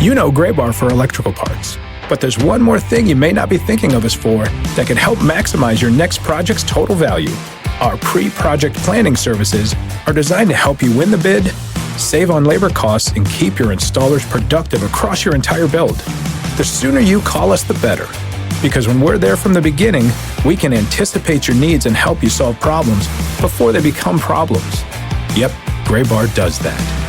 You know Gray Bar for electrical parts, but there's one more thing you may not be thinking of us for that can help maximize your next project's total value. Our pre-project planning services are designed to help you win the bid, save on labor costs, and keep your installers productive across your entire build. The sooner you call us, the better. Because when we're there from the beginning, we can anticipate your needs and help you solve problems before they become problems. Yep, Gray Bar does that.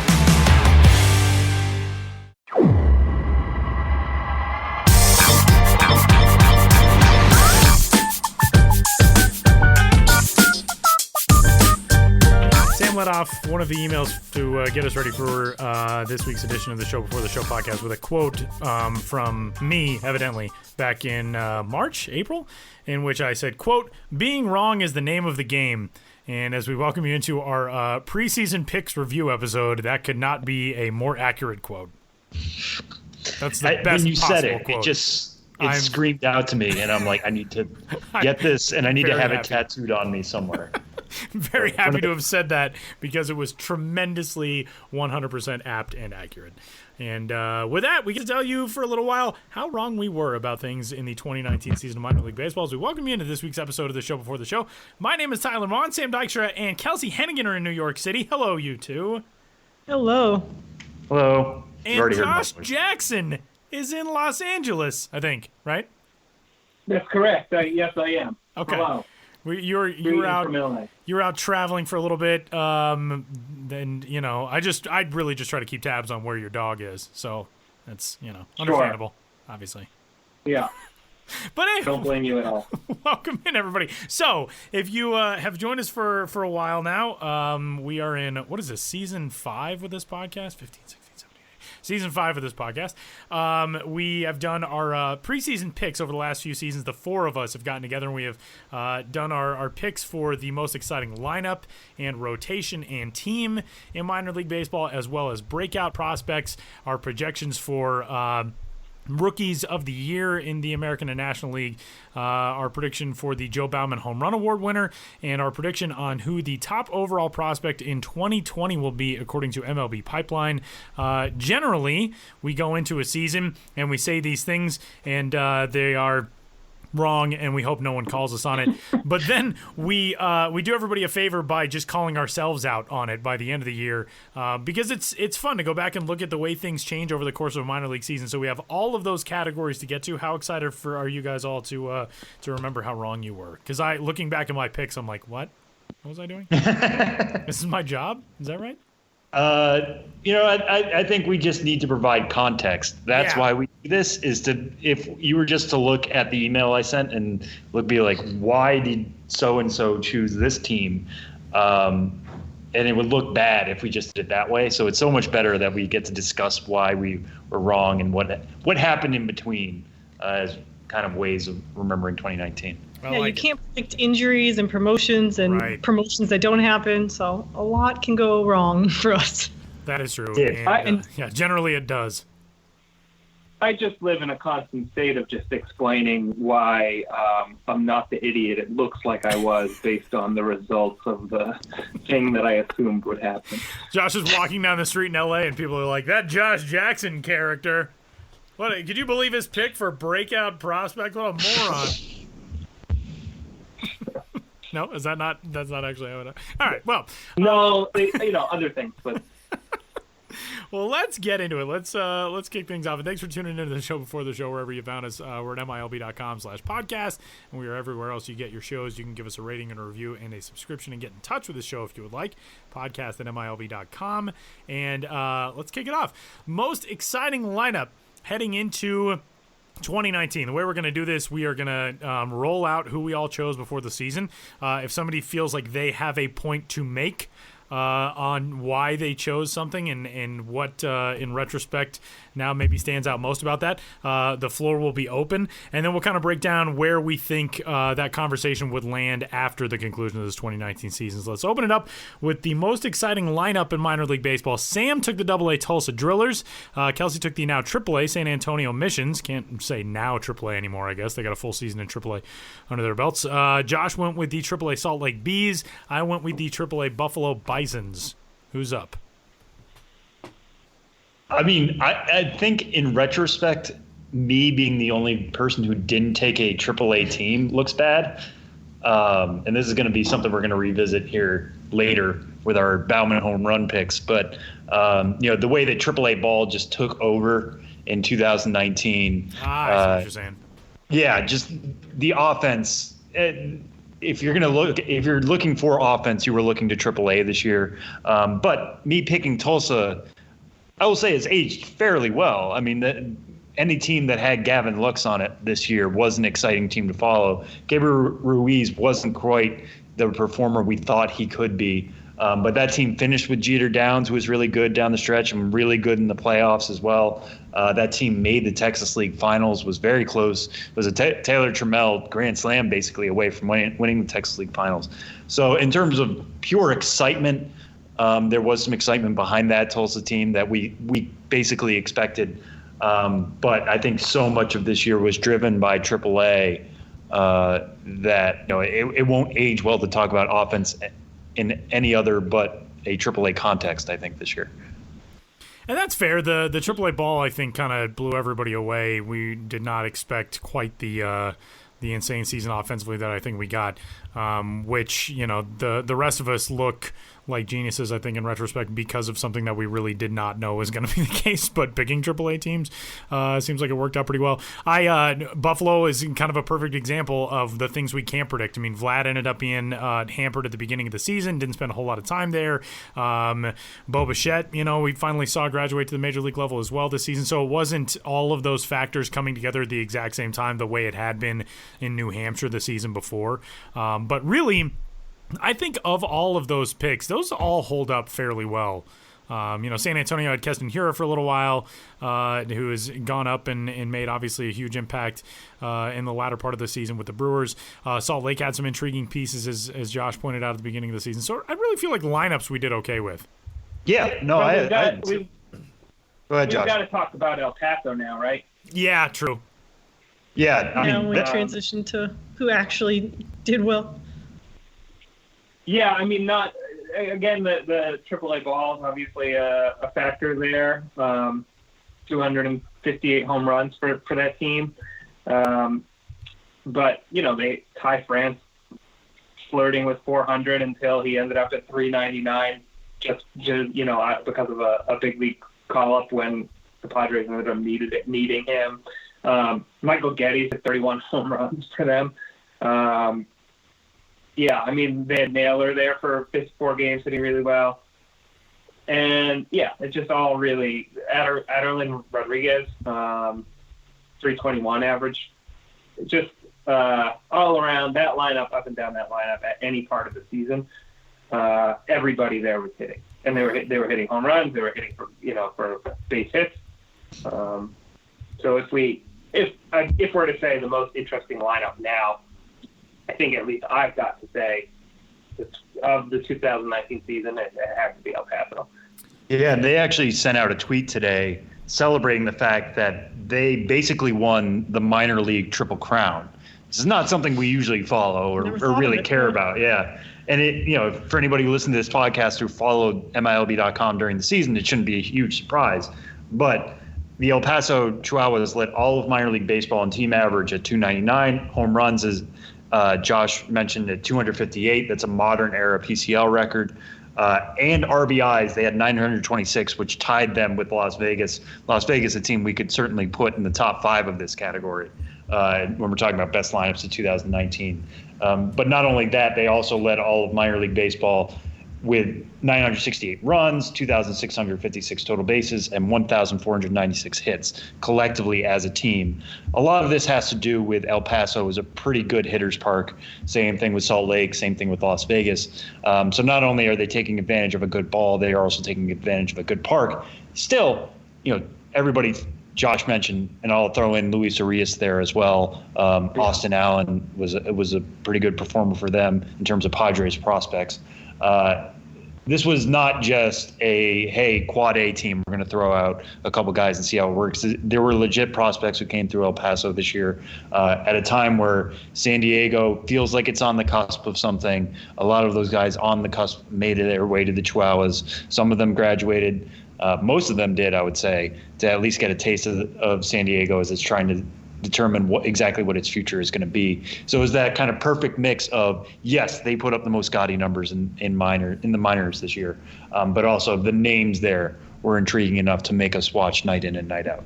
Let off one of the emails to get us ready for this week's edition of the Show Before the Show podcast with a quote from me, evidently, back in April, in which I said, quote, "Being wrong is the name of the game." And as we welcome you into our preseason picks review episode, that could not be a more accurate quote. That's the best when you possible said it, quote. It screamed out to me, and I'm like, I need to get this, and I need to have it tattooed on me somewhere. Very happy to have said that because it was tremendously 100% apt and accurate. And with that, we can tell you for a little while how wrong we were about things in the 2019 season of Minor League Baseball. As we welcome you into this week's episode of the Show Before the Show. My name is Tyler Vaughn. Sam Dykstra and Kelsie Hennigan are in New York City. Hello, you two. Hello. Hello. And Josh Jackson is in Los Angeles, I think, right? That's correct. Yes, I am. Okay. Hello. You were out traveling for a little bit. Then I'd really just try to keep tabs on where your dog is. So that's understandable, obviously. Yeah. But hey, don't blame you at all. Welcome in, everybody. So if you have joined us for a while now, we are in what is this, season 5 with this podcast? 15, 16. Season 5 of this podcast. We have done our preseason picks over the last few seasons. The 4 of us have gotten together and we have done our picks for the most exciting lineup and rotation and team in minor league baseball, as well as breakout prospects, our projections for rookies of the year in the American and National League, our prediction for the Joe Bauman Home Run Award winner, and our prediction on who the top overall prospect in 2020 will be according to MLB Pipeline. Generally, we go into a season and we say these things, and they are wrong, and we hope no one calls us on it. But then we do everybody a favor by just calling ourselves out on it by the end of the year, because it's fun to go back and look at the way things change over the course of a minor league season. So we have all of those categories to get to. How excited are you guys all to remember how wrong you were? Because looking back at my picks, I'm like, what was I doing? This is my job? Is that right? I think we just need to provide context. That's why we do this, if you were just to look at the email I sent and be like, why did so-and-so choose this team? And it would look bad if we just did it that way. So it's so much better that we get to discuss why we were wrong and what happened in between as kind of ways of remembering 2019. You can't predict injuries and promotions and promotions that don't happen, so a lot can go wrong for us. That is true. And generally it does. I just live in a constant state of just explaining why I'm not the idiot it looks like I was based on the results of the thing that I assumed would happen. Josh is walking down the street in LA and people are like, that Josh Jackson character. What? Could you believe his pick for breakout prospect? What a moron. No, that's not actually how it. All right, well. No, other things, but. Well, let's get into it. Let's kick things off. And thanks for tuning into the Show Before the Show, wherever you found us. We're at MILB.com/podcast, and we are everywhere else you get your shows. You can give us a rating and a review and a subscription and get in touch with the show if you would like. Podcast at MILB.com. And let's kick it off. Most exciting lineup heading into 2019. The way we're going to do this, we are going to roll out who we all chose before the season. If somebody feels like they have a point to make on why they chose something and what, in retrospect, now maybe stands out most about that, the floor will be open. And then we'll kind of break down where we think that conversation would land after the conclusion of this 2019 season. So let's open it up with the most exciting lineup in minor league baseball. Sam took the AA Tulsa Drillers. Kelsie took the now AAA San Antonio Missions. Can't say now AAA anymore, I guess. They got a full season in AAA under their belts. Josh went with the AAA Salt Lake Bees. I went with the AAA Buffalo Bisons. Who's up? I mean, I think in retrospect, me being the only person who didn't take a AAA team looks bad. And this is going to be something we're going to revisit here later with our Bauman home run picks. But, the way that AAA ball just took over in 2019. I see what you're saying. Yeah, just the offense. If you're looking for offense, you were looking to AAA this year. But me picking Tulsa, I will say, has aged fairly well. I mean, any team that had Gavin Lux on it this year was an exciting team to follow. Gabriel Ruiz wasn't quite the performer we thought he could be. But that team finished with Jeter Downs, who was really good down the stretch and really good in the playoffs as well. That team made the Texas League Finals, was very close. It was a Taylor Trammell grand slam basically away from winning the Texas League Finals. So in terms of pure excitement, there was some excitement behind that Tulsa team that we basically expected. But I think so much of this year was driven by AAA that it won't age well to talk about offense in any other but a AAA context, I think, this year. And that's fair. The AAA ball, I think, kind of blew everybody away. We did not expect quite the insane season offensively that I think we got, which, the rest of us look like geniuses, I think, in retrospect, because of something that we really did not know was going to be the case. But picking AAA teams seems like it worked out pretty well. Buffalo is kind of a perfect example of the things we can't predict. I mean, Vlad ended up being hampered at the beginning of the season, didn't spend a whole lot of time there. Bo Bichette, we finally saw graduate to the major league level as well this season. So it wasn't all of those factors coming together at the exact same time the way it had been in New Hampshire the season before. But really, I think of all of those picks, those all hold up fairly well. San Antonio had Keston Hiura for a little while, who has gone up and made obviously a huge impact in the latter part of the season with the Brewers. Salt Lake had some intriguing pieces, as Josh pointed out at the beginning of the season. So I really feel like lineups we did okay with. Yeah, no, go ahead, Josh. We've got to talk about El Paso now, right? Yeah, true. Yeah, now we transition to who actually did well. Yeah, I mean, the AAA ball is obviously a factor there. 258 home runs for that team. But, Ty France flirting with 400 until he ended up at 399 just because of a big league call-up when the Padres ended up needing him. Michael Geddes at 31 home runs for them. Yeah, I mean, they had Naylor there for 54 games, hitting really well. And, yeah, it's just all really – Aderlin Rodriguez, 321 average. Just all around that lineup, up and down that lineup at any part of the season, everybody there was hitting. And they were hitting home runs. They were hitting for base hits. So if we're to say the most interesting lineup now, I think at least I've got to say of the 2019 season, it has to be El Paso. Yeah, and they actually sent out a tweet today celebrating the fact that they basically won the minor league Triple Crown. This is not something we usually follow or really care about. Yeah. And for anybody who listened to this podcast who followed MILB.com during the season, it shouldn't be a huge surprise. But the El Paso Chihuahuas led all of minor league baseball in team average at 299. Home runs, as Josh mentioned, at 258. That's a modern era PCL record. And RBIs, they had 926, which tied them with Las Vegas. Las Vegas, a team we could certainly put in the top 5 of this category when we're talking about best lineups of 2019. But not only that, they also led all of minor league baseball with 968 runs, 2,656 total bases, and 1,496 hits collectively as a team. A lot of this has to do with El Paso is a pretty good hitter's park. Same thing with Salt Lake, same thing with Las Vegas. So not only are they taking advantage of a good ball, they are also taking advantage of a good park. Still, everybody Josh mentioned, and I'll throw in Luis Arias there as well. Austin Allen was a pretty good performer for them in terms of Padres prospects. This was not just quad A team, we're going to throw out a couple guys and see how it works. There were legit prospects who came through El Paso this year at a time where San Diego feels like it's on the cusp of something. A lot of those guys on the cusp made their way to the Chihuahuas. Some of them graduated Most of them did, I would say, to at least get a taste of San Diego as it's trying to determine exactly what its future is going to be. So it was that kind of perfect mix of, yes, they put up the most gaudy numbers in the minors this year, but also the names there were intriguing enough to make us watch night in and night out.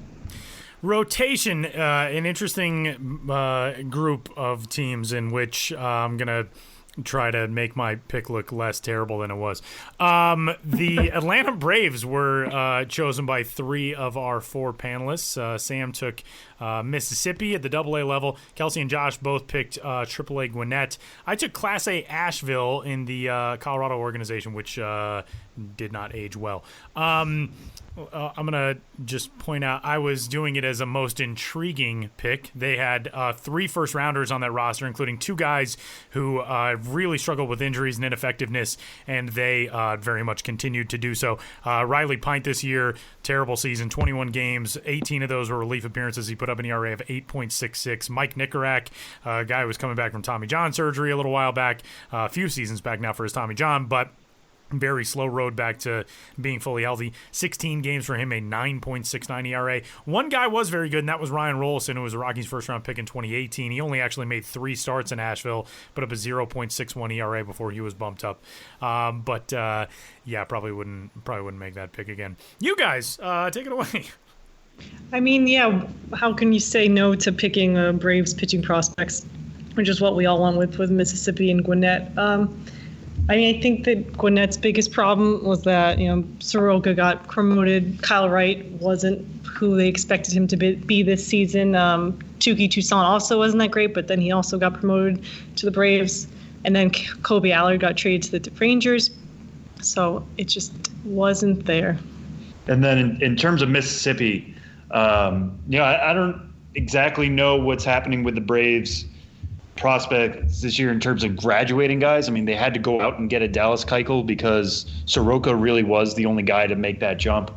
Rotation, an interesting group of teams in which I'm going to try to make my pick look less terrible than it was. The Atlanta Braves were chosen by 3 of our 4 panelists. Sam took Mississippi at the AA level. Kelsie and Josh both picked AAA Gwinnett. I took Class A Asheville in the Colorado organization, which did not age well. I'm going to just point out I was doing it as a most intriguing pick. They had 3 first-rounders on that roster, including 2 guys who really struggled with injuries and ineffectiveness, and they very much continued to do so. Riley Pint this year, terrible season, 21 games, 18 of those were relief appearances. He put up an ERA of 8.66. Mike Nicorak, a guy who was coming back from Tommy John surgery a little while back, a few seasons back now for his Tommy John, but very slow road back to being fully healthy. 16 games for him, a 9.69 ERA. One guy was very good, and that was Ryan Rolison, who was a Rockies first-round pick in 2018. He only actually made 3 starts in Asheville, put up a 0.61 ERA before he was bumped up. Yeah, probably wouldn't make that pick again. You guys, take it away. I mean, yeah, how can you say no to picking Braves pitching prospects, which is what we all went with Mississippi and Gwinnett. I mean, I think that Gwinnett's biggest problem was that, Soroka got promoted. Kyle Wright wasn't who they expected him to be this season. Touki Toussaint also wasn't that great, but then he also got promoted to the Braves. And then Kobe Allard got traded to the Rangers. So it just wasn't there. And then in terms of Mississippi, I don't exactly know what's happening with the Braves prospects this year in terms of graduating guys. I mean, they had to go out and get a Dallas Keuchel because Soroka really was the only guy to make that jump.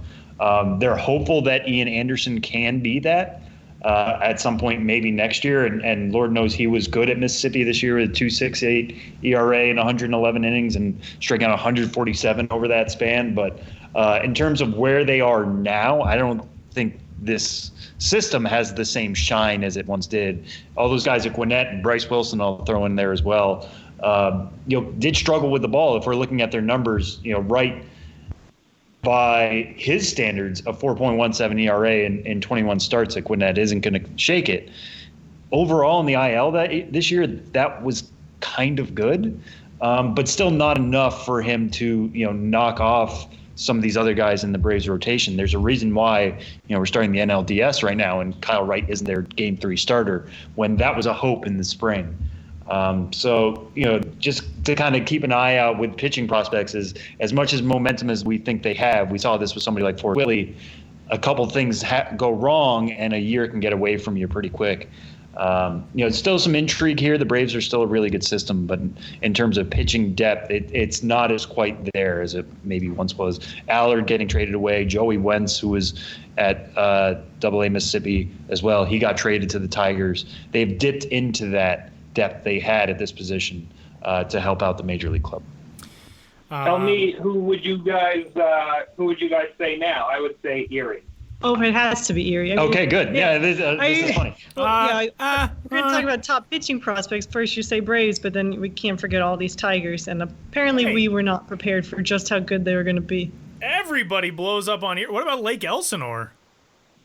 They're hopeful that Ian Anderson can be that at some point, maybe next year. And Lord knows he was good at Mississippi this year with a 2.68 ERA and 111 innings and striking out 147 over that span. But in terms of where they are now, I don't think this system has the same shine as it once did. All those guys at Gwinnett and Bryce Wilson, I'll throw in there as well, did struggle with the ball. If we're looking at their numbers, right by his standards, a 4.17 ERA in 21 starts at Gwinnett isn't going to shake it. Overall in the IL this year, that was kind of good, but still not enough for him to knock off some of these other guys in the Braves rotation. There's a reason why, we're starting the NLDS right now and Kyle Wright isn't their Game 3 starter when that was a hope in the spring. So, just to kind of keep an eye out with pitching prospects is as much as momentum as we think they have. We saw this with somebody like Fort Willie. A couple things go wrong and a year can get away from you pretty quick. Still some intrigue here. The Braves are still a really good system, but in terms of pitching depth, it's not as quite there as it maybe once was. Allard getting traded away, Joey Wentz, who was at AA Mississippi as well, he got traded to the Tigers. They've dipped into that depth they had at this position to help out the Major League club. Tell me, who would you guys say now? I would say Erie. Oh, it has to be Erie. Okay, good. Yeah, this is funny. We're going to talk about top pitching prospects. First you say Braves, but then we can't forget all these Tigers. And apparently we were not prepared for just how good they were going to be. Everybody blows up on Erie. What about Lake Elsinore?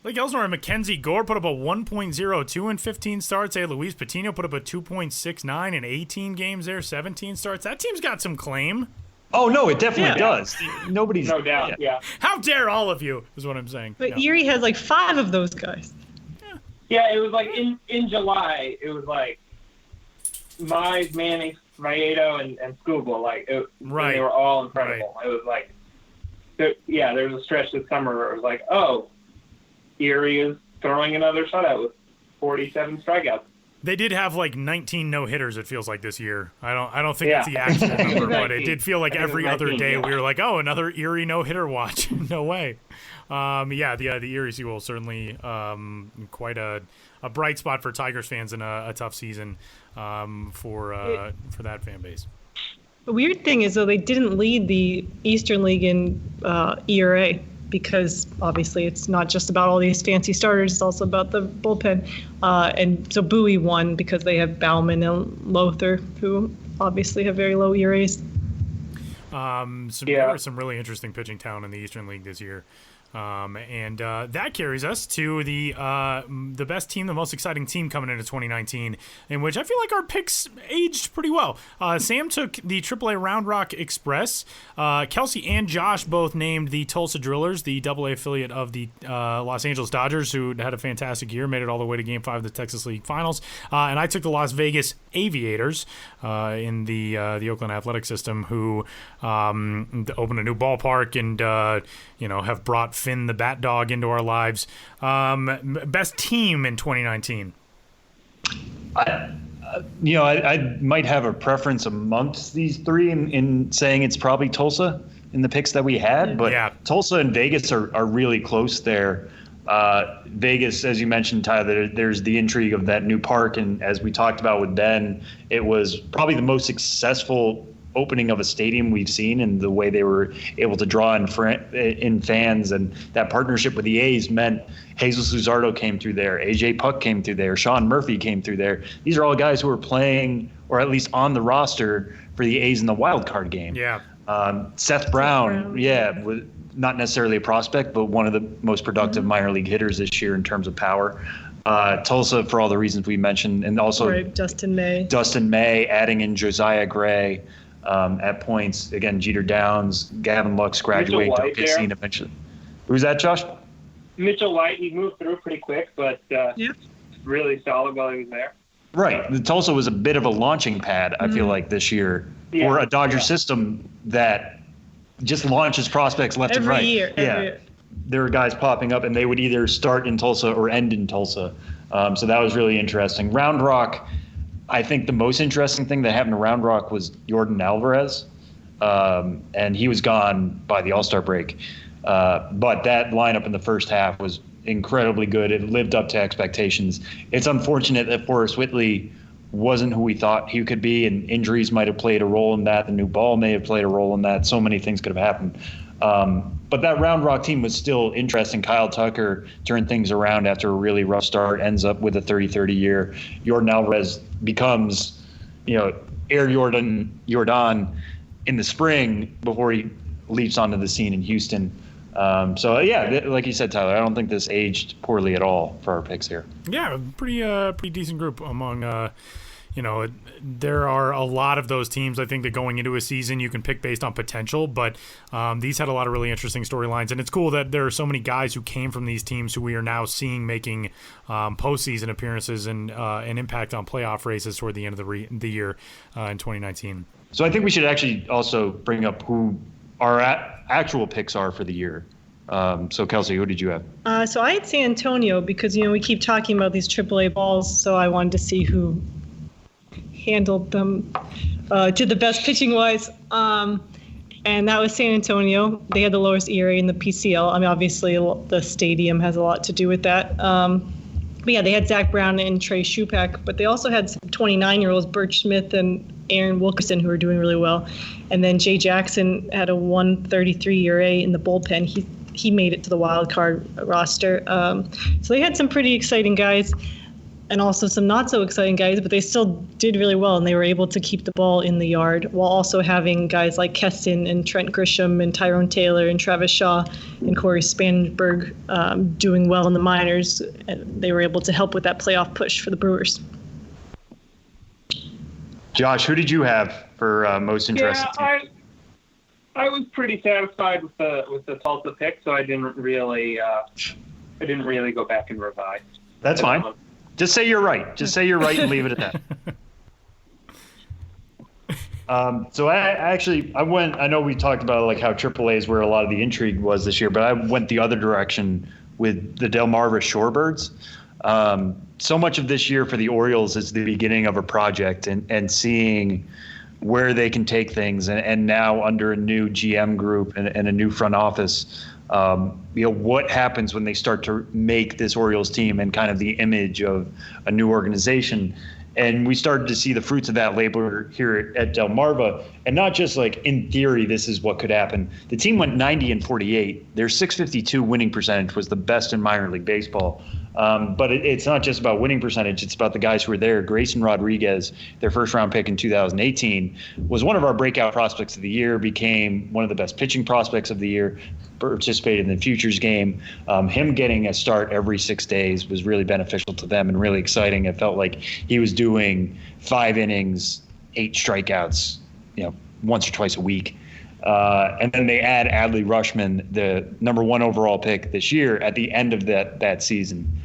Lake Elsinore and Mackenzie Gore put up a 1.02 in 15 starts. Hey, Luis Patino put up a 2.69 in 18 games there, 17 starts. That team's got some claim. Oh, no, it definitely does. Nobody's... No doubt, yeah. How dare all of you, is what I'm saying. But Erie has like 5 of those guys. Yeah, it was like in July, it was like Mize, Manning, Maiedo, and Skubal. And they were all incredible. Right. It was like, there was a stretch this summer where it was like, oh, Erie is throwing another shutout with 47 strikeouts. They did have like 19 no-hitters, it feels like, this year. I don't think it's the actual number, but it did feel like every other day we were like, oh, another Erie no-hitter watch. No way. The Erie Seawolves certainly quite a bright spot for Tigers fans in a tough season for that fan base. The weird thing is, though, they didn't lead the Eastern League in ERA. because obviously it's not just about all these fancy starters, it's also about the bullpen. And so Bowie won because they have Bauman and Lothar, who obviously have very low ERAs. There was some really interesting pitching talent in the Eastern League this year. And that carries us to the best team, the most exciting team coming into 2019, in which I feel like our picks aged pretty well. Sam took the AAA Round Rock Express. Kelsie and Josh both named the Tulsa Drillers, the AA affiliate of the Los Angeles Dodgers, who had a fantastic year, made it all the way to Game 5 of the Texas League Finals. And I took the Las Vegas Aviators in the Oakland Athletic System, who opened a new ballpark and have brought Finn the Bat Dog into our lives. Best team in 2019. I might have a preference amongst these three in saying it's probably Tulsa in the picks that we had, but yeah. Tulsa and Vegas are really close there. Vegas, as you mentioned, Tyler, there's the intrigue of that new park, and as we talked about with Ben, it was probably the most successful opening of a stadium we've seen, and the way they were able to draw in fans, and that partnership with the A's meant Jesus Luzardo came through there, AJ Puck came through there, Sean Murphy came through there. These are all guys who were playing, or at least on the roster for the A's in the wild card game. Yeah. Seth Brown, was not necessarily a prospect, but one of the most productive minor league hitters this year in terms of power. Tulsa, for all the reasons we mentioned, and also Dustin May, adding in Josiah Gray. At points, again, Jeter Downs, Gavin Lux graduating to Racine eventually. Who's that, Josh? Mitchell White, he moved through pretty quick, but really solid while he was there. Right. The Tulsa was a bit of a launching pad, I feel like, this year for a Dodger system that just launches prospects left and right. Every year. There were guys popping up, and they would either start in Tulsa or end in Tulsa. So that was really interesting. Round Rock, I think the most interesting thing that happened to Round Rock was Jordan Alvarez, and he was gone by the All-Star break. But that lineup in the first half was incredibly good. It lived up to expectations. It's unfortunate that Forrest Whitley wasn't who we thought he could be, and injuries might have played a role in that. The new ball may have played a role in that. So many things could have happened. But that Round Rock team was still interesting. Kyle Tucker turned things around after a really rough start, ends up with a 30-30 year. Jordan Alvarez becomes, Air Jordan in the spring before he leaps onto the scene in Houston. Like you said, Tyler, I don't think this aged poorly at all for our picks here. Yeah, pretty decent group among there are a lot of those teams, I think, that going into a season you can pick based on potential, but these had a lot of really interesting storylines, and it's cool that there are so many guys who came from these teams who we are now seeing making postseason appearances and an impact on playoff races toward the end of the year in 2019. So I think we should actually also bring up who our actual picks are for the year. So Kelsie, who did you have? So I had San Antonio because, we keep talking about these AAA balls, so I wanted to see who handled them to the best pitching wise, and that was San Antonio. They had the lowest ERA in the PCL. I mean, obviously the stadium has a lot to do with that, but yeah, they had Zach Brown and Trey Shupak, but they also had some 29-year-olds, Birch Smith and Aaron Wilkerson, who were doing really well, and then Jay Jackson had a 1.33 ERA in the bullpen. He made it to the wild card roster, so they had some pretty exciting guys and also some not so exciting guys, but they still did really well, and they were able to keep the ball in the yard while also having guys like Keston and Trent Grisham and Tyrone Taylor and Travis Shaw and Corey Spanberg doing well in the minors. And they were able to help with that playoff push for the Brewers. Josh, who did you have for most interesting? Yeah, I was pretty satisfied with the Tulsa pick, so I didn't really go back and revise. That's fine. Just say you're right. Just say you're right and leave it at that. So I went. I know we talked about like how AAA is where a lot of the intrigue was this year, but I went the other direction with the Delmarva Shorebirds. So much of this year for the Orioles is the beginning of a project and seeing where they can take things, and now under a new GM group and a new front office. What happens when they start to make this Orioles team and kind of the image of a new organization. And we started to see the fruits of that labor here at Delmarva. And not just like in theory, this is what could happen. The team went 90-48. Their .652 winning percentage was the best in minor league baseball. But it's not just about winning percentage. It's about the guys who were there. Grayson Rodriguez, their first-round pick in 2018, was one of our breakout prospects of the year, became one of the best pitching prospects of the year, participated in the Futures game. Him getting a start every 6 days was really beneficial to them and really exciting. It felt like he was doing 5 innings, 8 strikeouts, once or twice a week. And then they add Adley Rutschman, the number 1 overall pick this year, at the end of that season.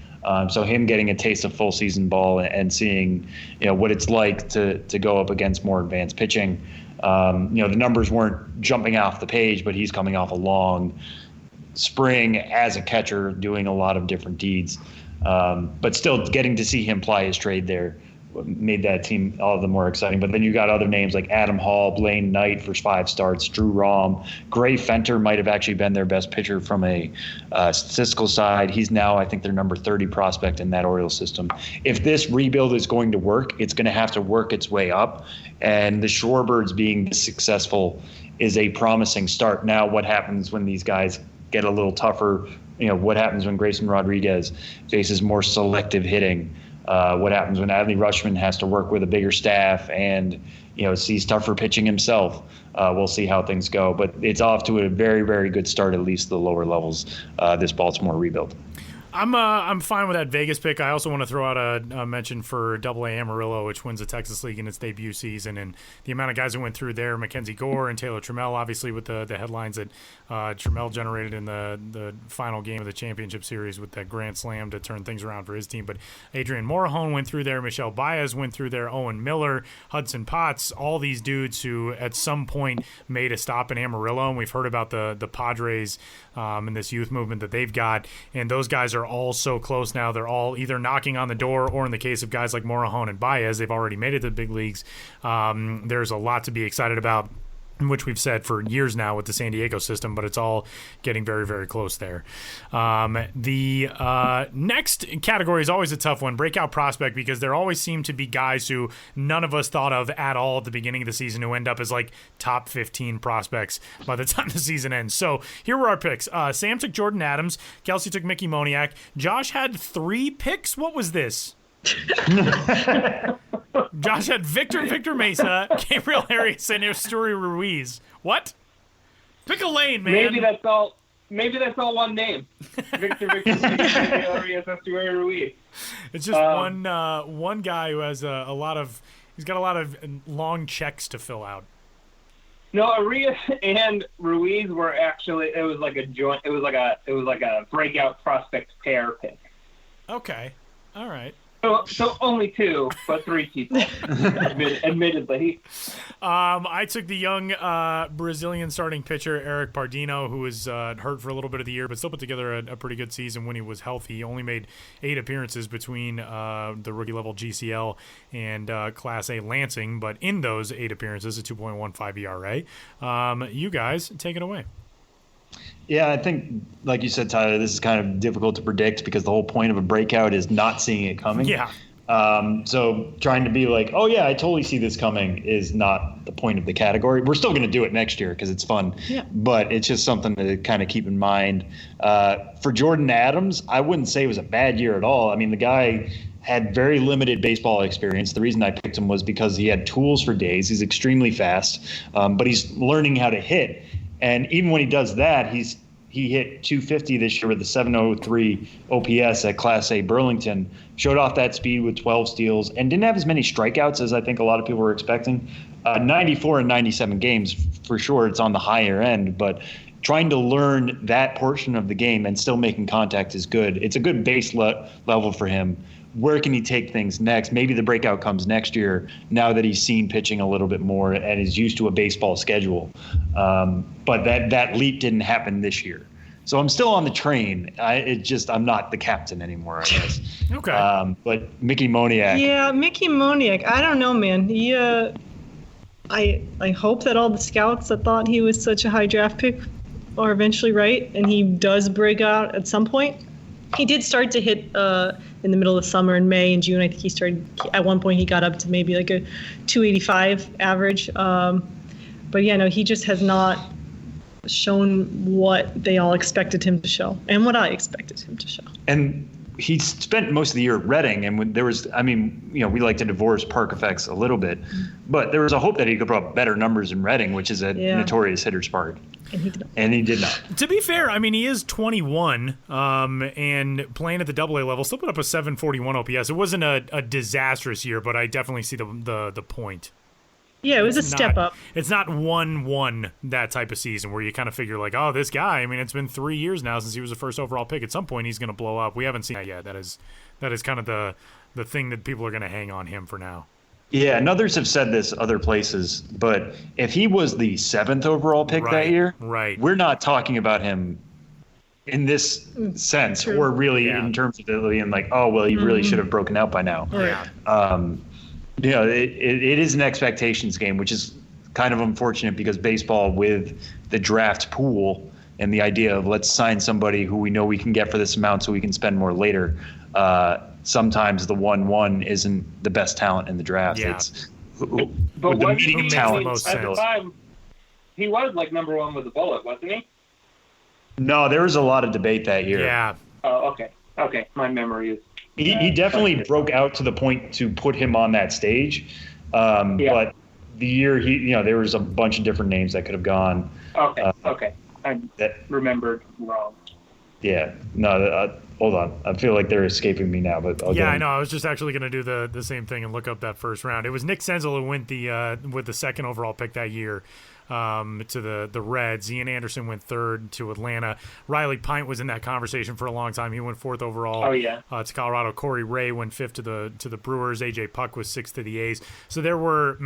So him getting a taste of full season ball and seeing, what it's like to go up against more advanced pitching. The numbers weren't jumping off the page, but he's coming off a long spring as a catcher, doing a lot of different deeds. But still getting to see him ply his trade there made that team all the more exciting. But then you got other names like Adam Hall, Blaine Knight for 5 starts, Drew Rahm. Gray Fenter might have actually been their best pitcher from a statistical side. He's now, I think, their number 30 prospect in that Orioles system. If this rebuild is going to work, it's going to have to work its way up. And the Shorebirds being this successful is a promising start. Now, what happens when these guys get a little tougher? What happens when Grayson Rodriguez faces more selective hitting? What happens when Adley Rutschman has to work with a bigger staff and sees tougher pitching himself? We'll see how things go, but it's off to a very, very good start, at least the lower levels, this Baltimore rebuild. I'm fine with that Vegas pick. I also want to throw out a mention for AA Amarillo, which wins the Texas League in its debut season, and the amount of guys that went through there, Mackenzie Gore and Taylor Trammell, obviously with the headlines that Trammell generated in the final game of the championship series with that grand slam to turn things around for his team. But Adrian Morejon went through there, Michelle Baez went through there, Owen Miller, Hudson Potts, all these dudes who at some point made a stop in Amarillo, and we've heard about the Padres and this youth movement that they've got, and those guys are all so close now. They're all either knocking on the door, or in the case of guys like Morejon and Baez, they've already made it to the big leagues. There's a lot to be excited about, which we've said for years now with the San Diego system, but it's all getting very, very close there. The next category is always a tough one, breakout prospect, because there always seem to be guys who none of us thought of at all at the beginning of the season who end up as like top 15 prospects by the time the season ends. So here were our picks. Sam took Jordan Adams. Kelsie took Mickey Moniak. Josh had 3 picks. What was this? Josh had Victor Mesa, Gabriel Arias, and Esteury Ruiz. What? Pick a lane, man. Maybe that's all one name. Victor Mesa, Arias, Esteury Ruiz. It's just one guy who has he's got a lot of long checks to fill out. No, Arias and Ruiz were actually, it was like a breakout prospect pair pick. Okay. All right. So only 2, but 3 people, admittedly. I took the young Brazilian starting pitcher, Eric Pardinho, who was hurt for a little bit of the year, but still put together a pretty good season when he was healthy. He only made 8 appearances between the rookie-level GCL and Class A Lansing, but in those 8 appearances, a 2.15 ERA. You guys, take it away. Yeah, I think, like you said, Tyler, this is kind of difficult to predict because the whole point of a breakout is not seeing it coming. Yeah. So trying to be like, oh, yeah, I totally see this coming is not the point of the category. We're still going to do it next year because it's fun. Yeah. But it's just something to kind of keep in mind. For Jordan Adams, I wouldn't say it was a bad year at all. I mean, the guy had very limited baseball experience. The reason I picked him was because he had tools for days. He's extremely fast, but he's learning how to hit. And even when he does that, he hit 250 this year with a 703 OPS at Class A Burlington, showed off that speed with 12 steals, and didn't have as many strikeouts as I think a lot of people were expecting. 94 and 97 games, for sure, it's on the higher end, but trying to learn that portion of the game and still making contact is good. It's a good base level for him. Where can he take things next? Maybe the breakout comes next year now that he's seen pitching a little bit more and is used to a baseball schedule. But that leap didn't happen this year. So I'm still on the train. I'm not the captain anymore, I guess. Okay. But Mickey Moniak. Yeah, Mickey Moniak. I don't know, man. He, I hope that all the scouts that thought he was such a high draft pick are eventually right, and he does break out at some point. He did start to hit in the middle of summer in May and June. I think he started at one point. He got up to maybe like a 285 average. But yeah, no, he just has not shown what they all expected him to show and what I expected him to show. And he spent most of the year at Reading, and when there was, I mean, we like to divorce park effects a little bit, but there was a hope that he could put up better numbers in Reading, which is a notorious hitter's park. And he did not. To be fair, I mean, he is 21 and playing at the AA level, still put up a 741 OPS. It wasn't a disastrous year, but I definitely see the point. Yeah, it was a step up. It's not 1-1 that type of season where you kind of figure like, oh, this guy, I mean, it's been 3 years now since he was the first overall pick. At some point, he's going to blow up. We haven't seen that yet. That is kind of the thing that people are going to hang on him for now. Yeah, and others have said this other places, but if he was the 7th overall pick that year, we're not talking about him in this sense, or really in terms of being like, oh, well, he really should have broken out by now. It is an expectations game, which is kind of unfortunate because baseball, with the draft pool and the idea of let's sign somebody who we know we can get for this amount so we can spend more later, sometimes the 1-1 isn't the best talent in the draft. Yeah. It's but the median talent. At the time, he was like number 1 with a bullet, wasn't he? No, there was a lot of debate that year. Yeah. Oh, okay. Okay, my memory is. He definitely broke out to the point to put him on that stage. But the year there was a bunch of different names that could have gone. Okay. I remembered wrong. Yeah. No, hold on. I feel like they're escaping me now, but I know. I was just actually going to do the same thing and look up that first round. It was Nick Senzel who went with the 2nd overall pick that year. To the Reds. Ian Anderson went 3rd to Atlanta. Riley Pint was in that conversation for a long time. He went 4th overall to Colorado. Corey Ray went 5th to the Brewers. AJ Puck was 6th to the A's. So there were,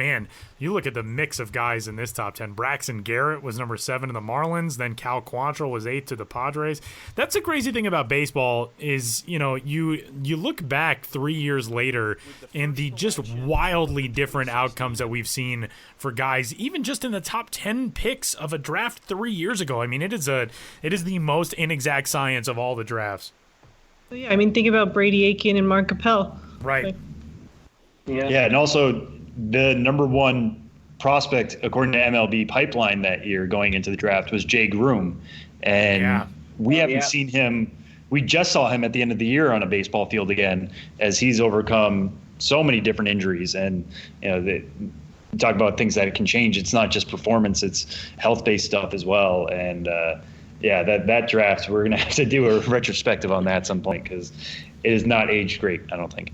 you look at the mix of guys in this top 10. Braxton Garrett was number 7 to the Marlins. Then Cal Quantrill was 8th to the Padres. That's the crazy thing about baseball is, you look back 3 years later and the just wildly different outcomes that we've seen for guys, even just in the top 10 picks of a draft 3 years ago. I mean, it is the most inexact science of all the drafts. Yeah, I mean, think about Brady Aiken and Mark Capel. Right. Yeah, and also the number 1 prospect, according to MLB Pipeline that year going into the draft, was Jay Groom. And we haven't seen him. We just saw him at the end of the year on a baseball field again, as he's overcome so many different injuries. And, talk about things that can change. It's not just performance, it's health-based stuff as well. And that draft, we're going to have to do a retrospective on that at some point because it is not aged great, I don't think.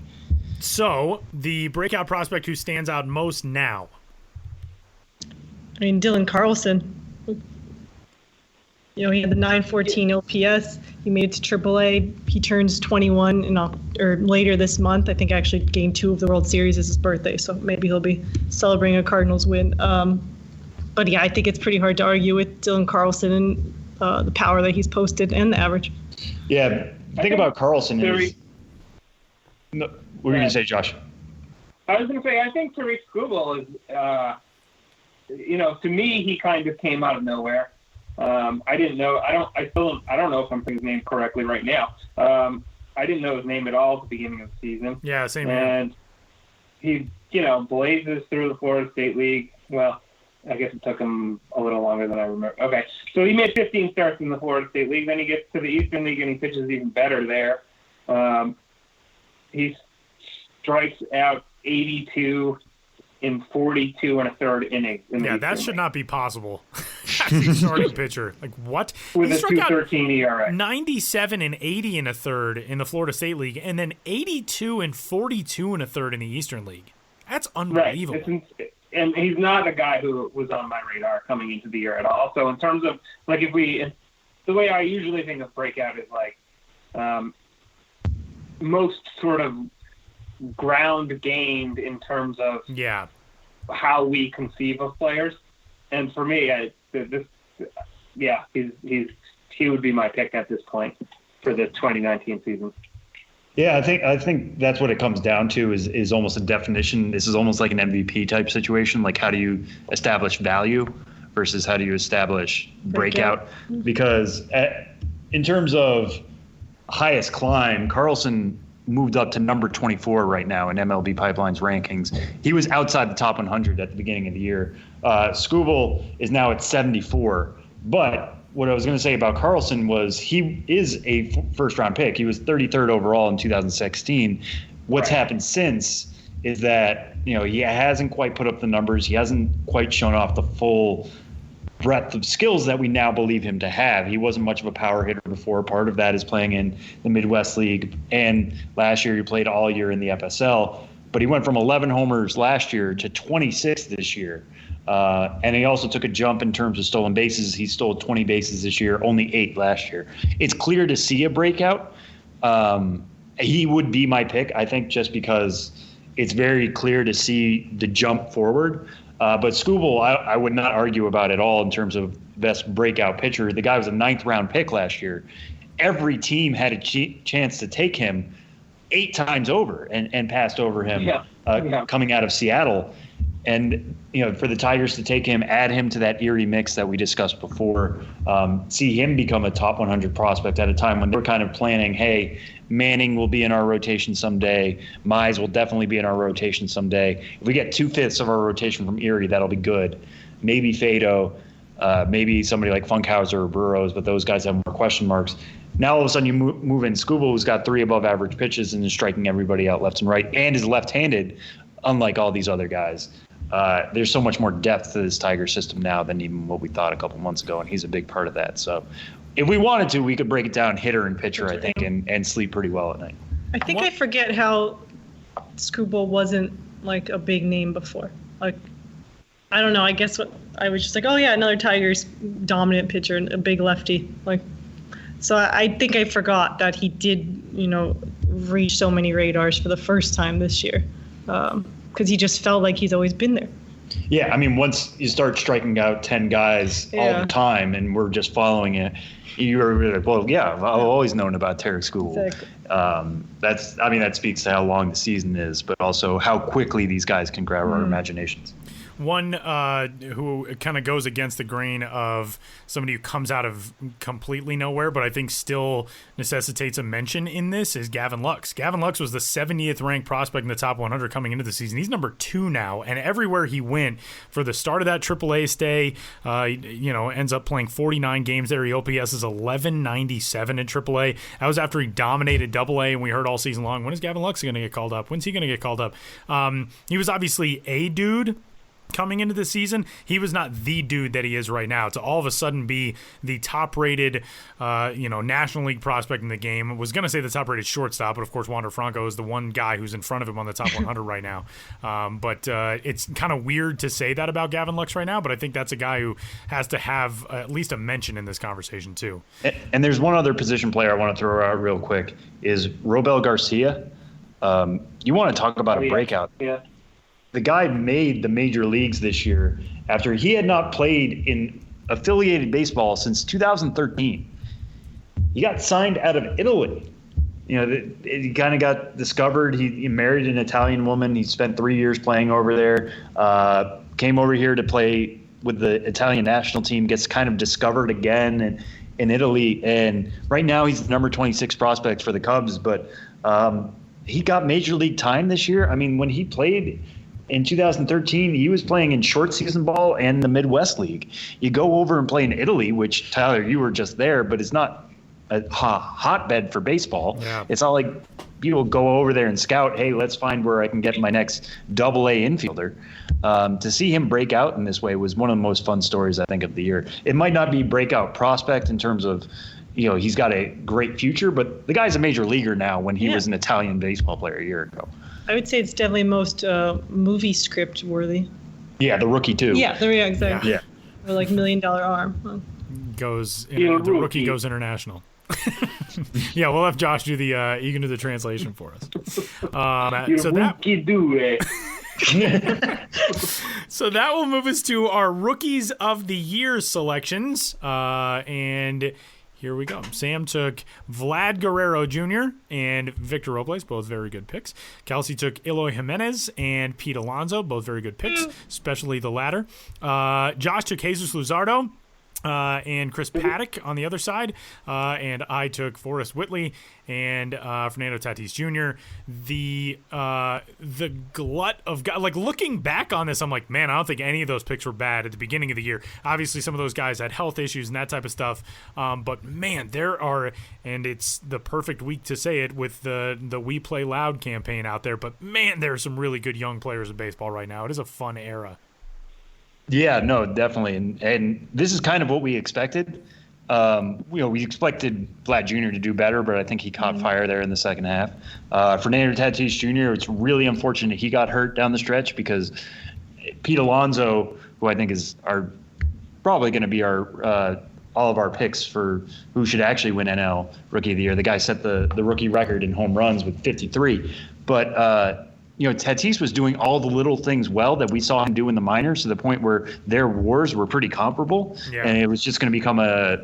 So the breakout prospect who stands out most now? I mean, Dylan Carlson. He had the 914 OPS. He made it to AAA. He turns 21 later this month. I think actually Game 2 of the World Series is his birthday, so maybe he'll be celebrating a Cardinals win. But yeah, I think it's pretty hard to argue with Dylan Carlson and the power that he's posted and the average. Yeah, think about Carlson. What were you going to say, Josh? I was going to say, I think Tariq Skubal is, to me, he kind of came out of nowhere. I didn't know. I don't know if I'm saying his name correctly right now. I didn't know his name at all at the beginning of the season. Yeah, same here. And he, blazes through the Florida State League. Well, I guess it took him a little longer than I remember. Okay, so he made 15 starts in the Florida State League. Then he gets to the Eastern League and he pitches even better there. He strikes out 82 in 42 1/3 innings. That should not be possible. As a starting pitcher. Like, what? With a 2.13 ERA. 97 and 80 1/3 in the Florida State League, and then 82 and 42 1/3 in the Eastern League. That's unbelievable. Right. And he's not a guy who was on my radar coming into the year at all. So in terms of, like, the way I usually think of breakout is like most sort of ground gained in terms of how we conceive of players. And for me, he would be my pick at this point for the 2019 season. Yeah, I think that's what it comes down to is almost a definition. This is almost like an MVP type situation. Like, how do you establish value versus how do you establish breakout? Because in terms of highest climb. Carlson moved up to number 24 right now in MLB Pipeline's rankings. He was outside the top 100 at the beginning of the year. Skubal is now at 74. But what I was going to say about Carlson was he is a first-round pick. He was 33rd overall in 2016. What's happened since is that, he hasn't quite put up the numbers. He hasn't quite shown off the full breadth of skills that we now believe him to have. He wasn't much of a power hitter before. Part of that is playing in the Midwest League. And last year he played all year in the FSL. But he went from 11 homers last year to 26 this year. And he also took a jump in terms of stolen bases. He stole 20 bases this year, only 8 last year. It's clear to see a breakout. He would be my pick, I think, just because it's very clear to see the jump forward. But Skubal, I would not argue about at all in terms of best breakout pitcher. The guy was a 9th-round pick last year. Every team had a chance to take him 8 times over and passed over him coming out of Seattle. And, for the Tigers to take him, add him to that Erie mix that we discussed before, see him become a top 100 prospect at a time when they're kind of planning, hey, Manning will be in our rotation someday. Mize will definitely be in our rotation someday. If we get 2/5 of our rotation from Erie, that'll be good. Maybe Fado, maybe somebody like Funkhauser or Burrows, but those guys have more question marks. Now all of a sudden you move in Skubal, who's got 3 above average pitches and is striking everybody out left and right and is left-handed, unlike all these other guys. There's so much more depth to this Tiger system now than even what we thought a couple months ago, and he's a big part of that. So if we wanted to, we could break it down hitter and pitcher, I think, and sleep pretty well at night. I think I forget how Skubal wasn't like a big name before. Like, I don't know. I guess I was just like, oh yeah, another Tigers dominant pitcher and a big lefty. Like, so I think I forgot that he did, reach so many radars for the first time this year, because he just felt like he's always been there. Yeah, I mean, once you start striking out 10 guys all the time, and we're just following it, you're like, well, yeah, I've always known about Tarek Skubal. Exactly. That speaks to how long the season is, but also how quickly these guys can grab our imaginations. One who kind of goes against the grain of somebody who comes out of completely nowhere, but I think still necessitates a mention in this, is Gavin Lux. Gavin Lux was the 70th ranked prospect in the top 100 coming into the season. He's number 2 now, and everywhere he went for the start of that AAA stay, ends up playing 49 games there. He OPS is 1197 in AAA. That was after he dominated AA, and we heard all season long, when is Gavin Lux going to get called up? When's he going to get called up? He was obviously a dude coming into the season. He was not the dude that he is right now. To all of a sudden be the top-rated, National League prospect in the game. I was going to say the top-rated shortstop, but of course Wander Franco is the one guy who's in front of him on the top 100 right now. But it's kind of weird to say that about Gavin Lux right now, but I think that's a guy who has to have at least a mention in this conversation too. And there's one other position player I want to throw out real quick, is Robel Garcia. You want to talk about a breakout. Yeah. The guy made the major leagues this year after he had not played in affiliated baseball since 2013. He got signed out of Italy. He kind of got discovered. He married an Italian woman. He spent 3 years playing over there, came over here to play with the Italian national team, gets kind of discovered again in Italy. And right now he's the number 26 prospect for the Cubs, but he got major league time this year. I mean, when he played in 2013, he was playing in short season ball and the Midwest League. You go over and play in Italy, which, Tyler, you were just there, but it's not a hotbed for baseball. Yeah. It's not like people go over there and scout, hey, let's find where I can get my next AA infielder. To see him break out in this way was one of the most fun stories, I think, of the year. It might not be breakout prospect in terms of, he's got a great future, but the guy's a major leaguer now when he was an Italian baseball player a year ago. I would say it's definitely most movie script worthy. Yeah, the rookie too. Yeah, exactly. Yeah. Or like $1 Million Arm. The rookie goes international. Yeah, we'll have Josh do the you can do the translation for us. So that will move us to our Rookies of the Year selections. And here we go. Sam took Vlad Guerrero Jr. and Victor Robles, both very good picks. Kelsie took Eloy Jimenez and Pete Alonso, both very good picks, especially the latter. Josh took Jesus Luzardo. and Chris Paddock on the other side, and I took Forrest Whitley and Fernando Tatis Jr. The glut of guys, like looking back on this, I'm like, man, I don't think any of those picks were bad at the beginning of the year. Obviously, some of those guys had health issues and that type of stuff, but man, there are, and it's the perfect week to say it with the We Play Loud campaign out there. But man, there are some really good young players in baseball right now. It is a fun era. Yeah, no, definitely. And this is kind of what we expected. We expected Vlad Jr. to do better, but I think he caught fire there in the second half. Fernando Tatis Jr., it's really unfortunate he got hurt down the stretch because Pete Alonso, who I think is probably going to be all of our picks for who should actually win NL Rookie of the Year. The guy set the rookie record in home runs with 53. But Tatis was doing all the little things well that we saw him do in the minors, to the point where their WARs were pretty comparable. Yeah. And it was just going to become a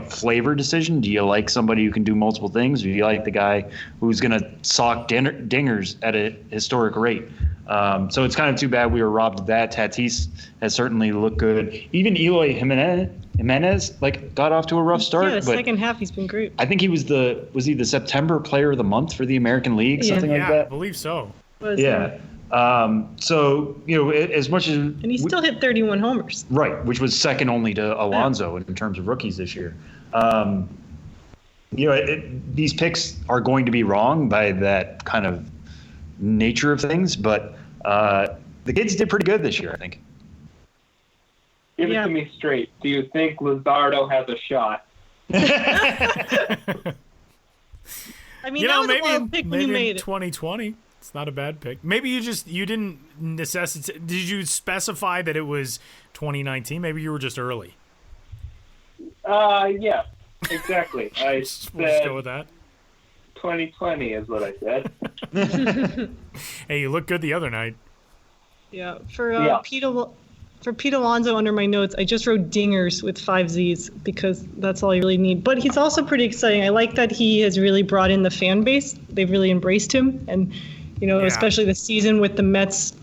flavor decision. Do you like somebody who can do multiple things, or do you like the guy who's going to sock dingers at a historic rate? So it's kind of too bad we were robbed of that. Tatis has certainly looked good. Even Eloy Jimenez got off to a rough start. Yeah, the second half he's been great. I think he was the September Player of the Month for the American League, something like that. I believe so. Yeah. So, as much as... And he still hit 31 homers. Right, which was second only to Alonso in terms of rookies this year. These picks are going to be wrong by that kind of nature of things, but the kids did pretty good this year, I think. Give it to me straight. Do you think Luzardo has a shot? I mean, that was a wild pick when you made it. 2020. It's not a bad pick. Maybe you didn't necessitate. Did you specify that it was 2019? Maybe you were just early. Yeah, exactly. We'll just go with that. 2020 is what I said. Hey, you looked good the other night. Yeah, for Pete Alonso under my notes, I just wrote dingers with 5 Z's because that's all I really need. But he's also pretty exciting. I like that he has really brought in the fan base. They've really embraced him. And, especially the season with the Mets,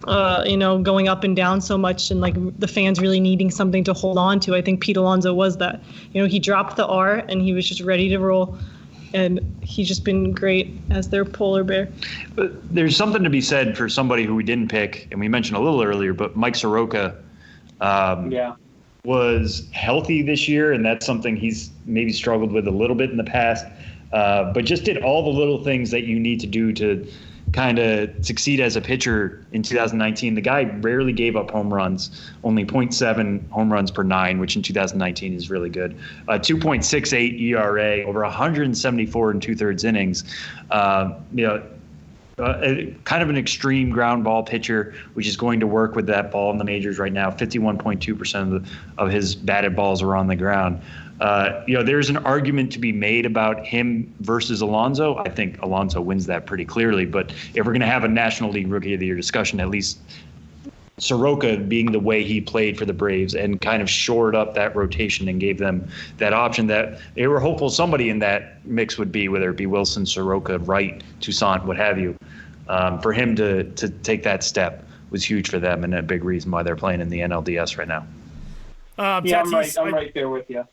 going up and down so much and the fans really needing something to hold on to. I think Pete Alonso was that. He dropped the R and he was just ready to roll. And he's just been great as their polar bear. But there's something to be said for somebody who we didn't pick, and we mentioned a little earlier, but Mike Soroka was healthy this year, and that's something he's maybe struggled with a little bit in the past, but just did all the little things that you need to do to kind of succeed as a pitcher in 2019. The guy rarely gave up home runs, only 0.7 home runs per 9, which in 2019 is really good. 2.68 ERA, over 174 and 2/3 innings. Kind of an extreme ground ball pitcher, which is going to work with that ball in the majors right now. 51.2% of his batted balls are on the ground. There's an argument to be made about him versus Alonso. I think Alonso wins that pretty clearly. But if we're going to have a National League Rookie of the Year discussion, at least Soroka being the way he played for the Braves and kind of shored up that rotation and gave them that option that they were hopeful somebody in that mix would be, whether it be Wilson, Soroka, Wright, Toussaint, what have you. For him to take that step was huge for them and a big reason why they're playing in the NLDS right now. Tatis, I'm right there with you.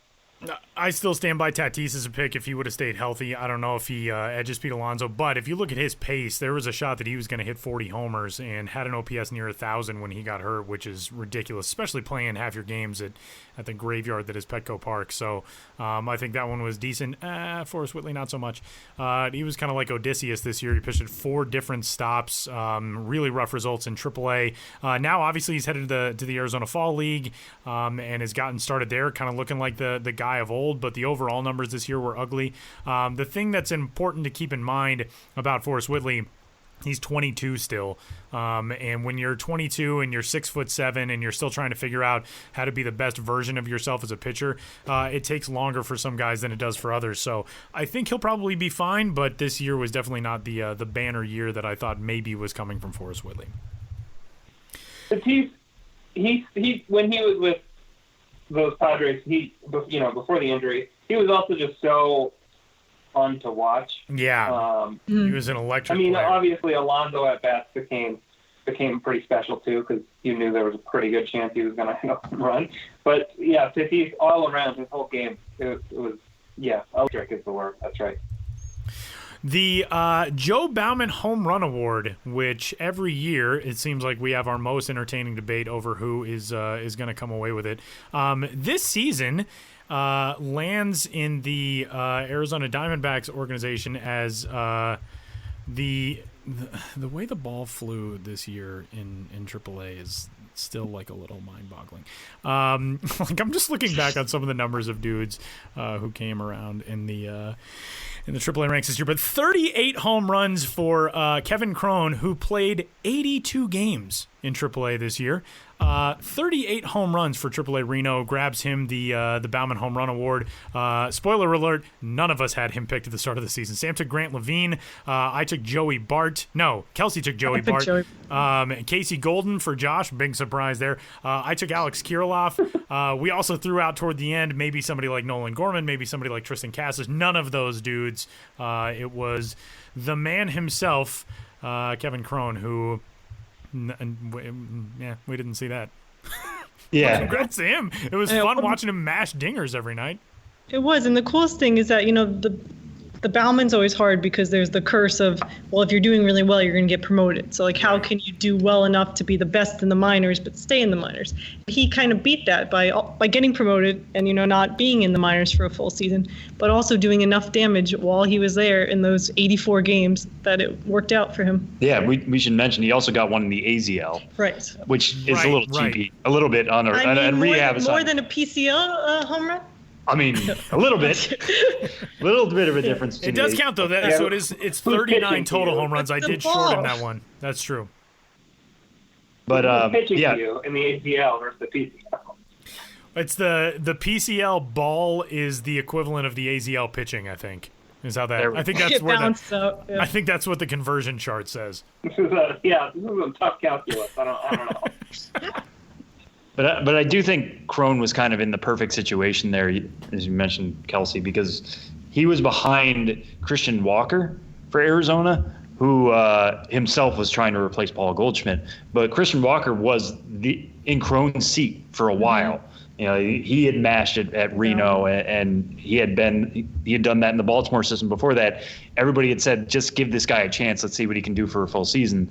I still stand by Tatis as a pick if he would have stayed healthy. I don't know if he edges Pete Alonso, but if you look at his pace, there was a shot that he was going to hit 40 homers and had an OPS near 1,000 when he got hurt, which is ridiculous, especially playing half your games at the graveyard that is Petco Park. So I think that one was decent. Forrest Whitley, not so much. He was kind of like Odysseus this year. He pitched at 4 different stops, really rough results in AAA. Now, obviously, he's headed to the Arizona Fall League and has gotten started there, kind of looking like the guy of old, but the overall numbers this year were ugly. The thing that's important to keep in mind about Forrest Whitley, he's 22 still, and when you're 22 and you're 6'7" and you're still trying to figure out how to be the best version of yourself as a pitcher, it takes longer for some guys than it does for others. So I think he'll probably be fine, but this year was definitely not the banner year that I thought maybe was coming from Forrest Whitley. But he when he was with those Padres, before the injury, he was also just so fun to watch. Yeah, he was an electric player. Obviously Alonso at bats became became pretty special too, because you knew there was a pretty good chance he was going to hit a home run. But yeah, Tatis all around his whole game, it was electric is the word. That's right. The Joe Bauman Home Run Award, which every year it seems like we have our most entertaining debate over who is going to come away with it. This season lands in the Arizona Diamondbacks organization as the way the ball flew this year in AAA is still like a little mind-boggling. Like I'm just looking back on some of the numbers of dudes who came around in the AAA ranks this year, but 38 home runs for Kevin Cron, who played 82 games in AAA this year. 38 home runs for AAA Reno grabs him the Bauman Home Run Award. Spoiler alert, none of us had him picked at the start of the season. Sam took Grant Levine. I took Joey Bart. No, Kelsie took Joey Bart. Casey Golden for Josh. Big surprise there. I took Alex Kirilloff. We also threw out toward the end maybe somebody like Nolan Gorman, maybe somebody like Tristan Casas. None of those dudes. It was the man himself, Kevin Cron, who... yeah, we didn't see that. Yeah. Congrats to him. It was fun watching him mash dingers every night. It was, and the coolest thing is that, the Bauman's always hard because there's the curse of, well, if you're doing really well, you're going to get promoted. So, like, how can you do well enough to be the best in the minors but stay in the minors? He kind of beat that by getting promoted and, not being in the minors for a full season, but also doing enough damage while he was there in those 84 games that it worked out for him. Yeah, we should mention he also got one in the AZL. Right. Which is a little cheapy, a little bit on rehab. More than a PCL home run? I mean, a little bit. A little bit of a difference. It does count, though. So it's 39 total home runs. I did shorten that one. That's true. But pitching to you in the ACL versus the PCL. It's the PCL ball is the equivalent of the AZL pitching, I think. Is how that. I think that's where I think that's what the conversion chart says. This is a tough calculus. I don't know. But I do think Cron was kind of in the perfect situation there, as you mentioned, Kelsie, because he was behind Christian Walker for Arizona, who himself was trying to replace Paul Goldschmidt. But Christian Walker was in Cron's seat for a while. He had mashed it at Reno, and he had done that in the Baltimore system before that. Everybody had said, just give this guy a chance. Let's see what he can do for a full season.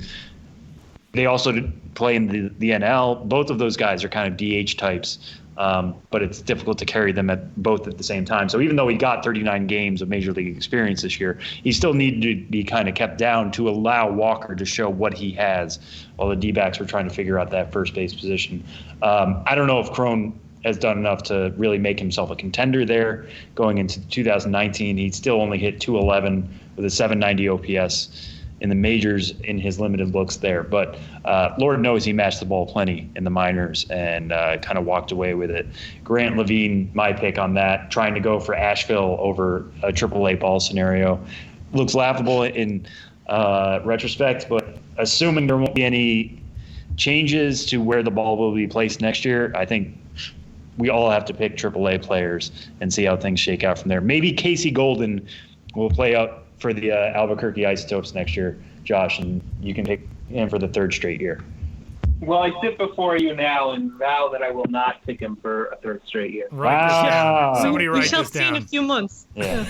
They also play in the NL. Both of those guys are kind of DH types, but it's difficult to carry them both at the same time. So even though he got 39 games of Major League experience this year, he still needed to be kind of kept down to allow Walker to show what he has while the D-backs were trying to figure out that first base position. I don't know if Cron has done enough to really make himself a contender there. Going into 2019, he still only hit .211 with a .790 OPS in the majors in his limited looks there. But Lord knows he matched the ball plenty in the minors and kind of walked away with it. Grant Levine, my pick on that, trying to go for Asheville over a AAA ball scenario. Looks laughable in retrospect, but assuming there won't be any changes to where the ball will be placed next year, I think we all have to pick AAA players and see how things shake out from there. Maybe Casey Golden will play up for the Albuquerque Isotopes next year, Josh, and you can pick him for the third straight year. Well, I sit before you now and vow that I will not pick him for a third straight year. Wow. Somebody write this down. We shall see in a few months. Yeah.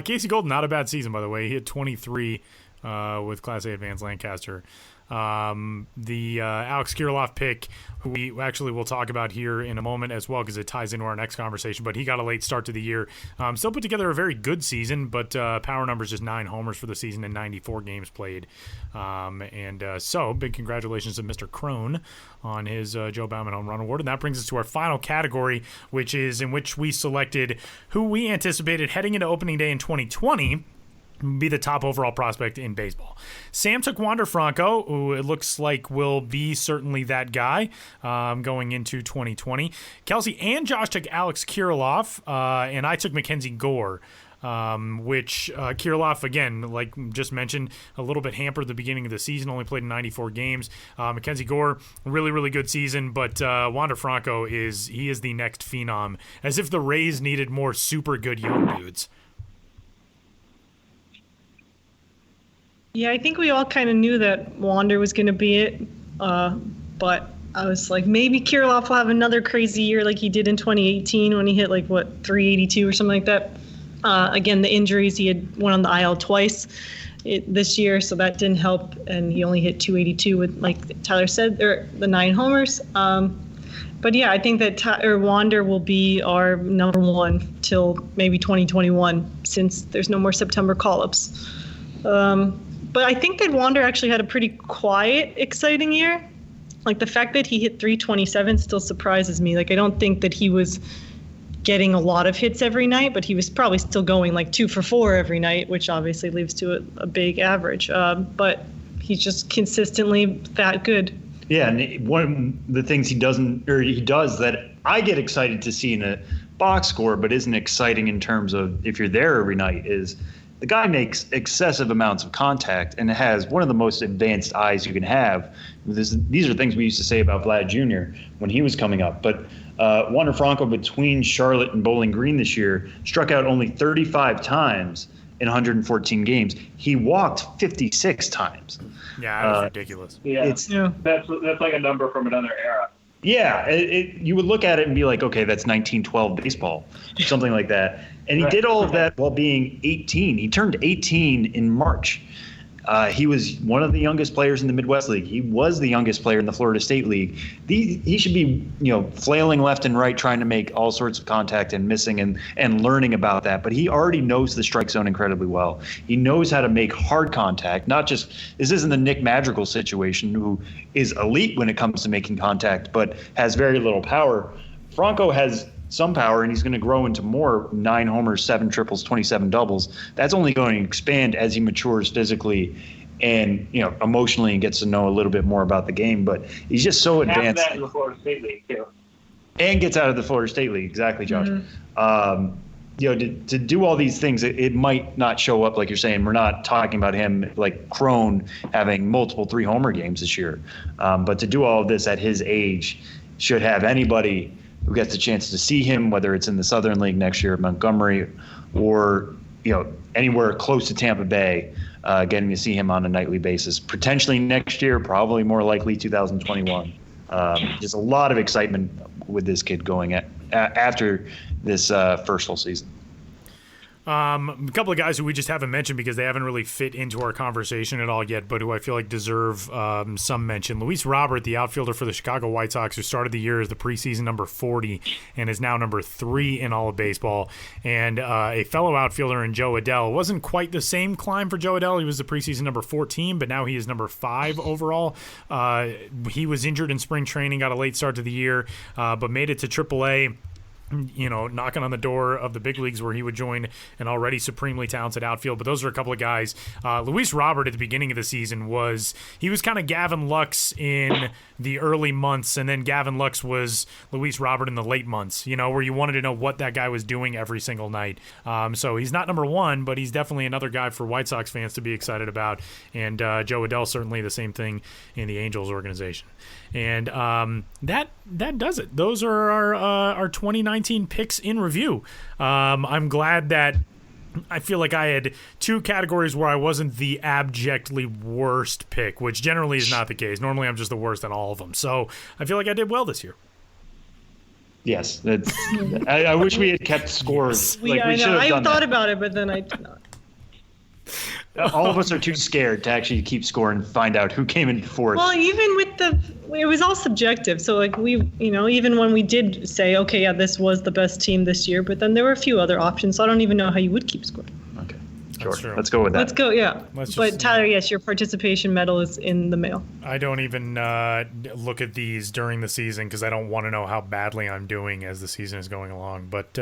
Casey Golden, not a bad season, by the way. He hit 23 with Class A Advanced Lancaster. The Alex Kirilloff pick, who we actually will talk about here in a moment as well because it ties into our next conversation, but he got a late start to the year. Still put together a very good season, but power numbers just 9 homers for the season and 94 games played. So big congratulations to Mr. Cron on his Joe Bauman Home Run Award. And that brings us to our final category, which is in which we selected who we anticipated heading into opening day in 2020 be the top overall prospect in baseball. Sam took Wander Franco, who it looks like will be certainly that guy going into 2020. Kelsie and Josh took Alex Kirilloff, and I took Mackenzie Gore, which Kirilloff, again, like just mentioned, a little bit hampered at the beginning of the season, only played in 94 games. Mackenzie Gore, really, really good season, but Wander Franco is the next phenom, as if the Rays needed more super good young dudes. Yeah, I think we all kind of knew that Wander was going to be it, but I was like, maybe Kirilloff will have another crazy year like he did in 2018 when he hit 382 or something like that. Again, the injuries, he had went on the IL twice this year, so that didn't help, and he only hit 282 with, like Tyler said, the 9 homers. But yeah, I think that Wander will be our number one till maybe 2021, since there's no more September call-ups. But I think that Wander actually had a pretty quiet, exciting year. Like, the fact that he hit 327 still surprises me. Like, I don't think that he was getting a lot of hits every night, but he was probably still going 2 for 4 every night, which obviously leads to a big average. But he's just consistently that good. Yeah, and one of the things he does that I get excited to see in a box score, but isn't exciting in terms of if you're there every night, is the guy makes excessive amounts of contact and has one of the most advanced eyes you can have. These are things we used to say about Vlad Jr. when he was coming up. But Wander Franco, between Charlotte and Bowling Green this year, struck out only 35 times in 114 games. He walked 56 times. Yeah, that was ridiculous. Yeah, that's like a number from another era. Yeah, you would look at it and be like, okay, that's 1912 baseball, something like that. And he did all of that while being 18. He turned 18 in March. He was one of the youngest players in the Midwest League. He was the youngest player in the Florida State League. He should be, flailing left and right, trying to make all sorts of contact and missing and learning about that. But he already knows the strike zone incredibly well. He knows how to make hard contact. This isn't the Nick Madrigal situation, who is elite when it comes to making contact, but has very little power. Franco has some power, and he's going to grow into more: 9 homers, 7 triples, 27 doubles. That's only going to expand as he matures physically and emotionally, and gets to know a little bit more about the game. But he's just so advanced. That in the Florida State League too. And gets out of the Florida State League, exactly, Josh. Mm-hmm. To do all these things, it might not show up like you're saying. We're not talking about him like Crone having multiple 3-homer games this year, but to do all of this at his age should have anybody who gets a chance to see him, whether it's in the Southern League next year at Montgomery or anywhere close to Tampa Bay, getting to see him on a nightly basis. Potentially next year, probably more likely 2021. Just a lot of excitement with this kid going after this first full season. A couple of guys who we just haven't mentioned because they haven't really fit into our conversation at all yet, but who I feel like deserve some mention. Luis Robert, the outfielder for the Chicago White Sox, who started the year as the preseason number 40 and is now number 3 in all of baseball. And a fellow outfielder in Joe Adell. It wasn't quite the same climb for Joe Adell. He was the preseason number 14, but now he is number 5 overall. He was injured in spring training, got a late start to the year, but made it to AAA. Knocking on the door of the big leagues where he would join an already supremely talented outfield. But those are a couple of guys. Luis Robert at the beginning of the season was kind of Gavin Lux in the early months, and then Gavin Lux was Luis Robert in the late months, where you wanted to know what that guy was doing every single night. So he's not number 1, but he's definitely another guy for White Sox fans to be excited about. And Joe Adell, certainly the same thing in the Angels organization. And that does it. Those are our 2019 picks in review. I'm glad that I feel like I had 2 categories where I wasn't the abjectly worst pick, which generally is not the case. Normally I'm just the worst at all of them. So I feel like I did well this year. Yes. I wish we had kept scores. I thought about it, but then I did not. All of us are too scared to actually keep score and find out who came in fourth. Well, even with it was all subjective. So even when we did say, okay, yeah, this was the best team this year, but then there were a few other options. So I don't even know how you would keep score. Okay. Sure. Let's go with that. Let's go, yeah. But Tyler, yes, your participation medal is in the mail. I don't even look at these during the season because I don't want to know how badly I'm doing as the season is going along. But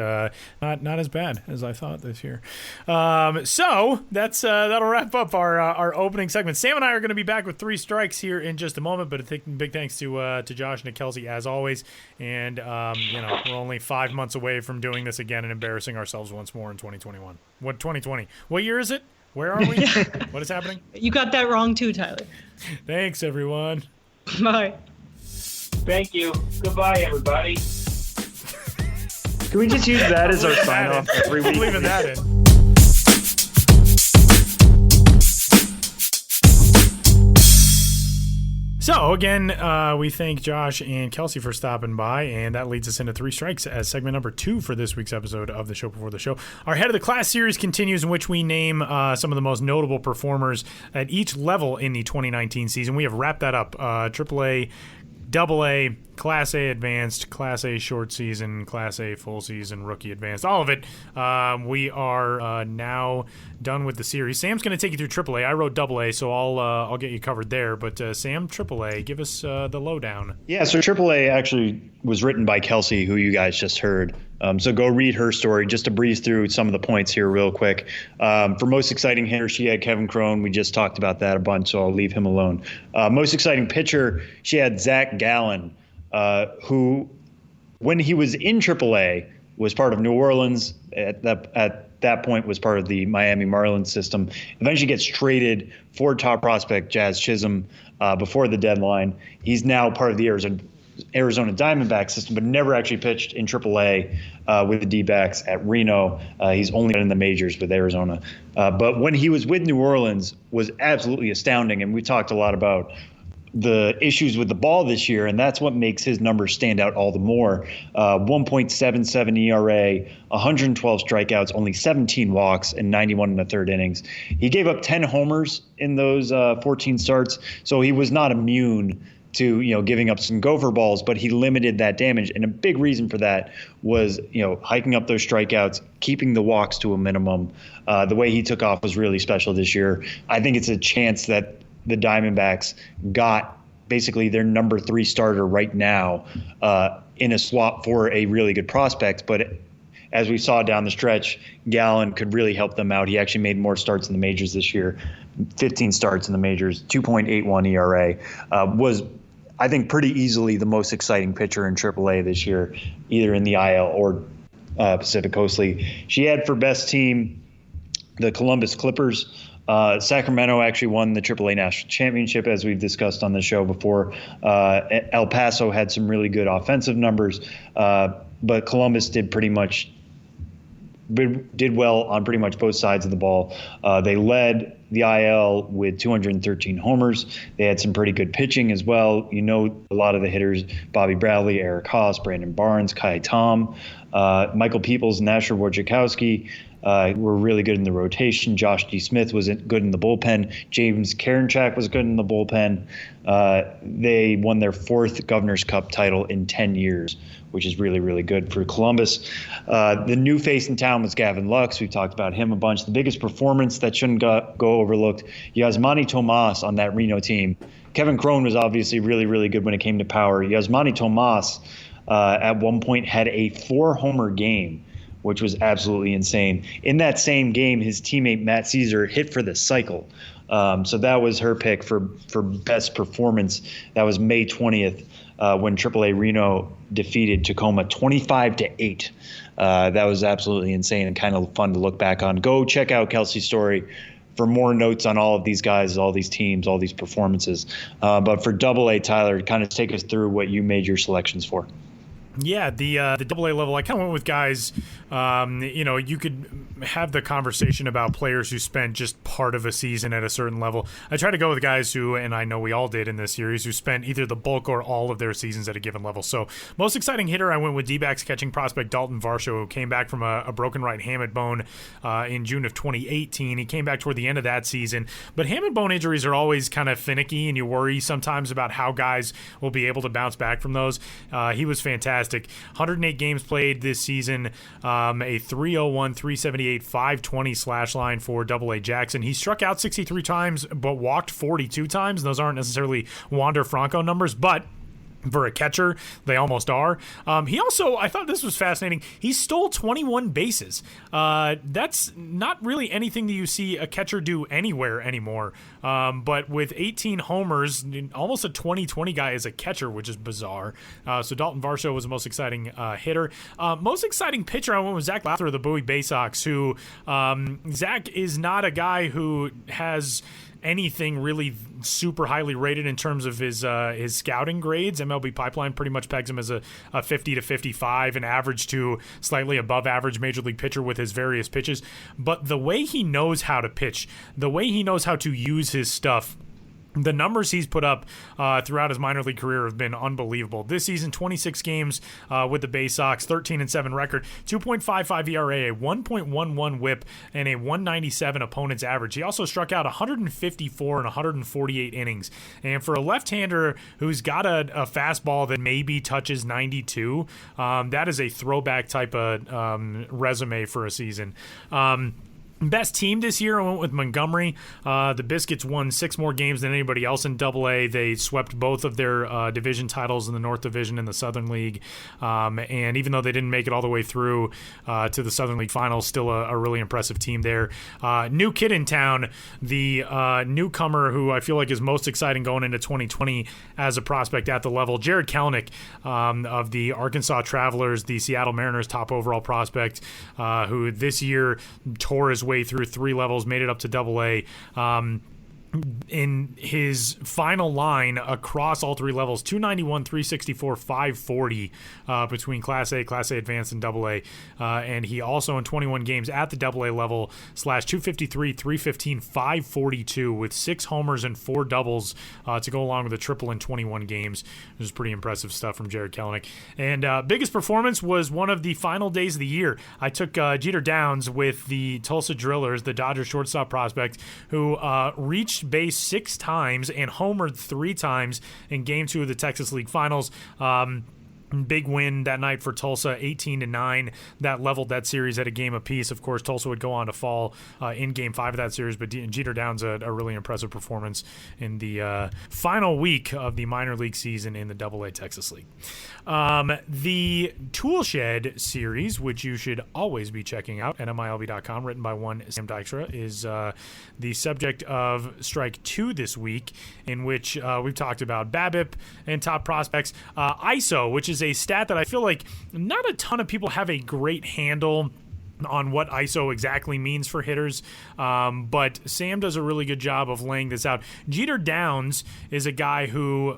not as bad as I thought this year. So that'll wrap up our opening segment. Sam and I are going to be back with 3 strikes here in just a moment. But a big thanks to Josh and to Kelsie as always. And we're only 5 months away from doing this again and embarrassing ourselves once more in 2021. What 2020? What year is it? Where are we? What is happening? You got that wrong too, Tyler. Thanks, everyone. Bye. Thank you. Goodbye, everybody. Can we just use that as our sign-off every week? I'm leaving that in. So, again, we thank Josh and Kelsie for stopping by, and that leads us into Three Strikes as segment number 2 for this week's episode of The Show Before the Show. Our Head of the Class series continues, in which we name some of the most notable performers at each level in the 2019 season. We have wrapped that up. AAA, AA, Class A Advanced, Class A Short Season, Class A Full Season, Rookie Advanced, all of it. We are now done with the series. Sam's going to take you through AAA. I wrote AA, so I'll get you covered there. But Sam, AAA, give us the lowdown. Yeah, so AAA actually was written by Kelsie, who you guys just heard. So go read her story. Just to breeze through some of the points here real quick. For most exciting hitter, she had Kevin Crone. We just talked about that a bunch, so I'll leave him alone. Most exciting pitcher, she had Zach Gallen, who, when he was in AAA, was part of New Orleans. At that point, was part of the Miami Marlins system. Eventually gets traded for top prospect Jazz Chisholm before the deadline. He's now part of the Arizona Diamondbacks system, but never actually pitched in AAA with the D-backs at Reno. He's only been in the majors with Arizona. But when he was with New Orleans, was absolutely astounding. And we talked a lot about the issues with the ball this year, and that's what makes his numbers stand out all the more. 1.77 ERA, 112 strikeouts, only 17 walks, and 91 in the third innings. He gave up 10 homers in those 14 starts, so he was not immune to giving up some gopher balls, but he limited that damage. And a big reason for that was hiking up those strikeouts, keeping the walks to a minimum. The way he took off was really special this year. I think it's a chance that the Diamondbacks got basically their number 3 starter right now in a swap for a really good prospect. But as we saw down the stretch, Gallen could really help them out. He actually made more starts in the majors this year, 15 starts in the majors, 2.81 ERA, was, I think, pretty easily the most exciting pitcher in AAA this year, either in the IL or Pacific Coast League. She had for best team the Columbus Clippers. Sacramento actually won the AAA National Championship, as we've discussed on the show before. El Paso had some really good offensive numbers, but Columbus did well on pretty much both sides of the ball. They led the IL with 213 homers. They had some pretty good pitching as well. A lot of the hitters: Bobby Bradley, Eric Haas, Brandon Barnes, Kai Tom, Michael Peoples, and Asher Wojciechowski. Were really good in the rotation. Josh D. Smith was good in the bullpen. James Karinchak was good in the bullpen. They won their 4th Governor's Cup title in 10 years, which is really, really good for Columbus. The new face in town was Gavin Lux. We've talked about him a bunch. The biggest performance that shouldn't go overlooked, Yasmani Tomas on that Reno team. Kevin Crone was obviously really, really good when it came to power. Yasmani Tomas at one point had a 4-homer game, which was absolutely insane. In that same game, his teammate Matt Caesar hit for the cycle. So that was her pick for best performance. That was May 20th when AAA Reno defeated Tacoma 25-8. That was absolutely insane and kind of fun to look back on. Go check out Kelsie's story for more notes on all of these guys, all these teams, all these performances. But for AA, Tyler, kind of take us through what you made your selections for. Yeah, the AA level, I kind of went with guys, you could have the conversation about players who spent just part of a season at a certain level. I tried to go with guys who, and I know we all did in this series, who spent either the bulk or all of their seasons at a given level. So most exciting hitter, I went with D-backs catching prospect Dalton Varsho, who came back from a broken right hamate bone in June of 2018. He came back toward the end of that season. But hamate bone injuries are always kind of finicky, and you worry sometimes about how guys will be able to bounce back from those. He was fantastic. 108 games played this season, a 301, 378, 520 slash line for AA Jackson. He struck out 63 times, but walked 42 times. Those aren't necessarily Wander Franco numbers, but for a catcher, they almost are. He also, I thought this was fascinating, he stole 21 bases. That's not really anything that you see a catcher do anywhere anymore. But with 18 homers, almost a 20-20 guy as a catcher, which is bizarre. So Dalton Varsho was the most exciting hitter. Most exciting pitcher, I went with Zach Lather of the Bowie Bay Sox, who Zach is not a guy who has anything really super highly rated in terms of his scouting grades. MLB Pipeline pretty much pegs him as a 50 to 55, an average to slightly above average major league pitcher with his various pitches. But the way he knows how to pitch, the way he knows how to use his stuff, the numbers he's put up throughout his minor league career have been unbelievable. This season, 26 games with the Bay Sox, 13-7 record, 2.55 ERA, a 1.11 WHIP, and a 197 opponent's average. He also struck out 154 in 148 innings. And for a left-hander who's got a fastball that maybe touches 92, that is a throwback type of resume for a season. Best team this year, I went with Montgomery. The Biscuits won 6 more games than anybody else in Double-A. They swept both of their division titles in the North Division and the Southern League. And even though they didn't make it all the way through to the Southern League Finals, still a really impressive team there. New kid in town, the newcomer who I feel like is most exciting going into 2020 as a prospect at the level, Jared Kelenic of the Arkansas Travelers, the Seattle Mariners' top overall prospect, who this year tore his way through 3 levels, made it up to Double-A. In his final line across all 3 levels, 291, 364, 540 between Class A, Class A Advanced, and Double-A. And he also in 21 games at the Double-A level / 253, 315, 542 with 6 homers and 4 doubles to go along with a triple in 21 games. It was pretty impressive stuff from Jared Kelenic. And biggest performance was one of the final days of the year. I took Jeter Downs with the Tulsa Drillers, the Dodgers shortstop prospect, who reached base 6 times and homered 3 times in Game 2 of the Texas League Finals. Big win that night for Tulsa, 18-9. That leveled that series at a game apiece. Of course, Tulsa would go on to fall in Game 5 of that series, but Jeter Downs a really impressive performance in the final week of the minor league season in the Double-A Texas League. The Toolshed series, which you should always be checking out at MILB.com, written by one Sam Dykstra, is the subject of Strike 2 this week, in which we've talked about BABIP and top prospects. ISO, which is a stat that I feel like not a ton of people have a great handle on what ISO exactly means for hitters, but Sam does a really good job of laying this out. Jeter Downs is a guy who,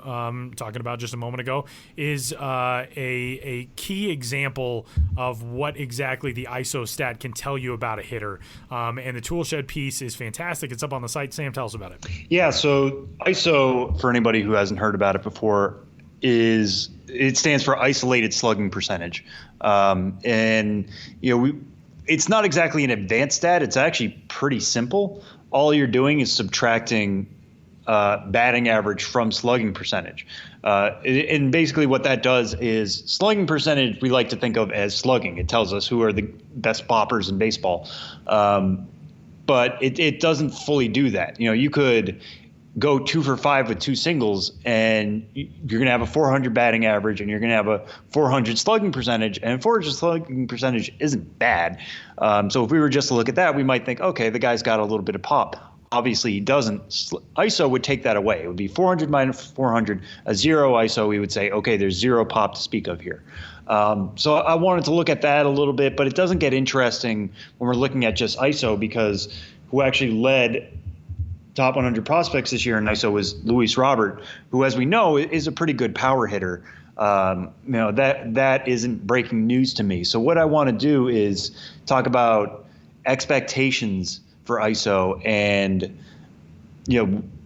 talking about just a moment ago, is a key example of what exactly the ISO stat can tell you about a hitter. And the Toolshed piece is fantastic. It's up on the site. Sam, tell us about it. Yeah, so ISO, for anybody who hasn't heard about it before, it stands for isolated slugging percentage. And, it's not exactly an advanced stat. It's actually pretty simple. All you're doing is subtracting batting average from slugging percentage. And basically what that does is slugging percentage we like to think of as slugging. It tells us who are the best boppers in baseball. But it doesn't fully do that. You could go 2 for 5 with 2 singles, and you're going to have a 400 batting average, and you're going to have a 400 slugging percentage, and 400 slugging percentage isn't bad. So if we were just to look at that, we might think, okay, the guy's got a little bit of pop. Obviously, he doesn't. ISO would take that away. It would be 400 minus 400, a 0 ISO. We would say, okay, there's 0 pop to speak of here. So I wanted to look at that a little bit, but it doesn't get interesting when we're looking at just ISO, because who actually led top 100 prospects this year in ISO was Luis Robert, who, as we know, is a pretty good power hitter. That isn't breaking news to me. So what I want to do is talk about expectations for ISO and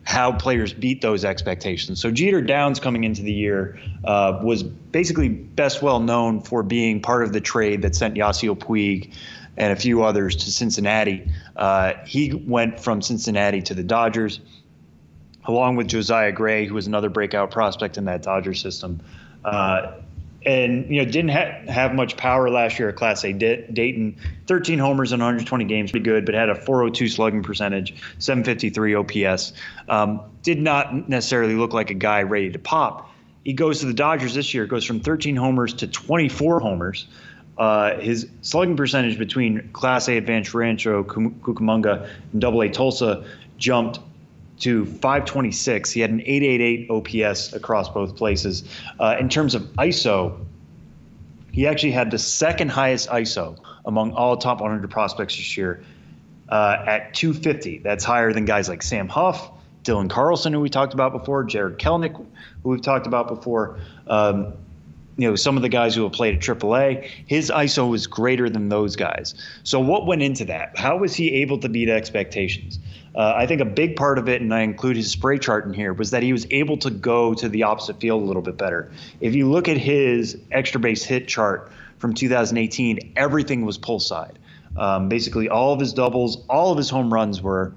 how players beat those expectations. So Jeter Downs coming into the year was basically best well known for being part of the trade that sent Yasiel Puig and a few others to Cincinnati. He went from Cincinnati to the Dodgers, along with Josiah Gray, who was another breakout prospect in that Dodger system. And didn't have much power last year at Class A Dayton. 13 homers in 120 games, pretty good, but had a 402 slugging percentage, 753 OPS. Did not necessarily look like a guy ready to pop. He goes to the Dodgers this year, goes from 13 homers to 24 homers. His slugging percentage between Class A Advanced Rancho Cucamonga and Double-A Tulsa jumped to 526. He had an 888 OPS across both places. In terms of ISO, he actually had the second highest ISO among all top 100 prospects this year at 250. That's higher than guys like Sam Huff, Dylan Carlson, who we talked about before, Jared Kelenic, who we've talked about before. Some of the guys who have played at AAA, his ISO was greater than those guys. So what went into that? How was he able to beat expectations? I think a big part of it, and I include his spray chart in here, was that he was able to go to the opposite field a little bit better. If you look at his extra base hit chart from 2018, everything was pull side. Basically, all of his doubles, all of his home runs were.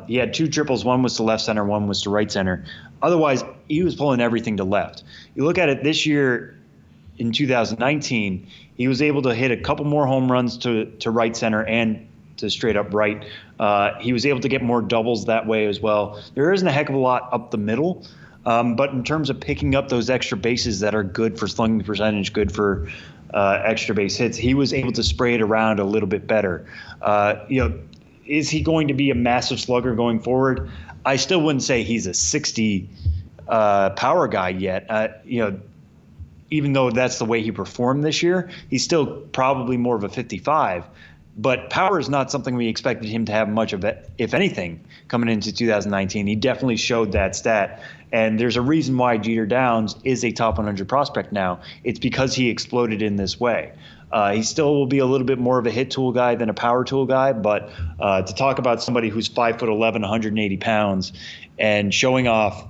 He had 2 triples. One was to left center, one was to right center. Otherwise, he was pulling everything to left. You look at it this year in 2019, he was able to hit a couple more home runs to right center and to straight up right. He was able to get more doubles that way as well. There isn't a heck of a lot up the middle, but in terms of picking up those extra bases that are good for slugging percentage, good for extra base hits, he was able to spray it around a little bit better. Is he going to be a massive slugger going forward? I still wouldn't say he's a 60 power guy yet. Even though that's the way he performed this year, he's still probably more of a 55. But power is not something we expected him to have much of it, if anything, coming into 2019. He definitely showed that stat. And there's a reason why Jeter Downs is a top 100 prospect now. It's because he exploded in this way. He still will be a little bit more of a hit tool guy than a power tool guy. But to talk about somebody who's 5'11", 180 pounds, and showing off,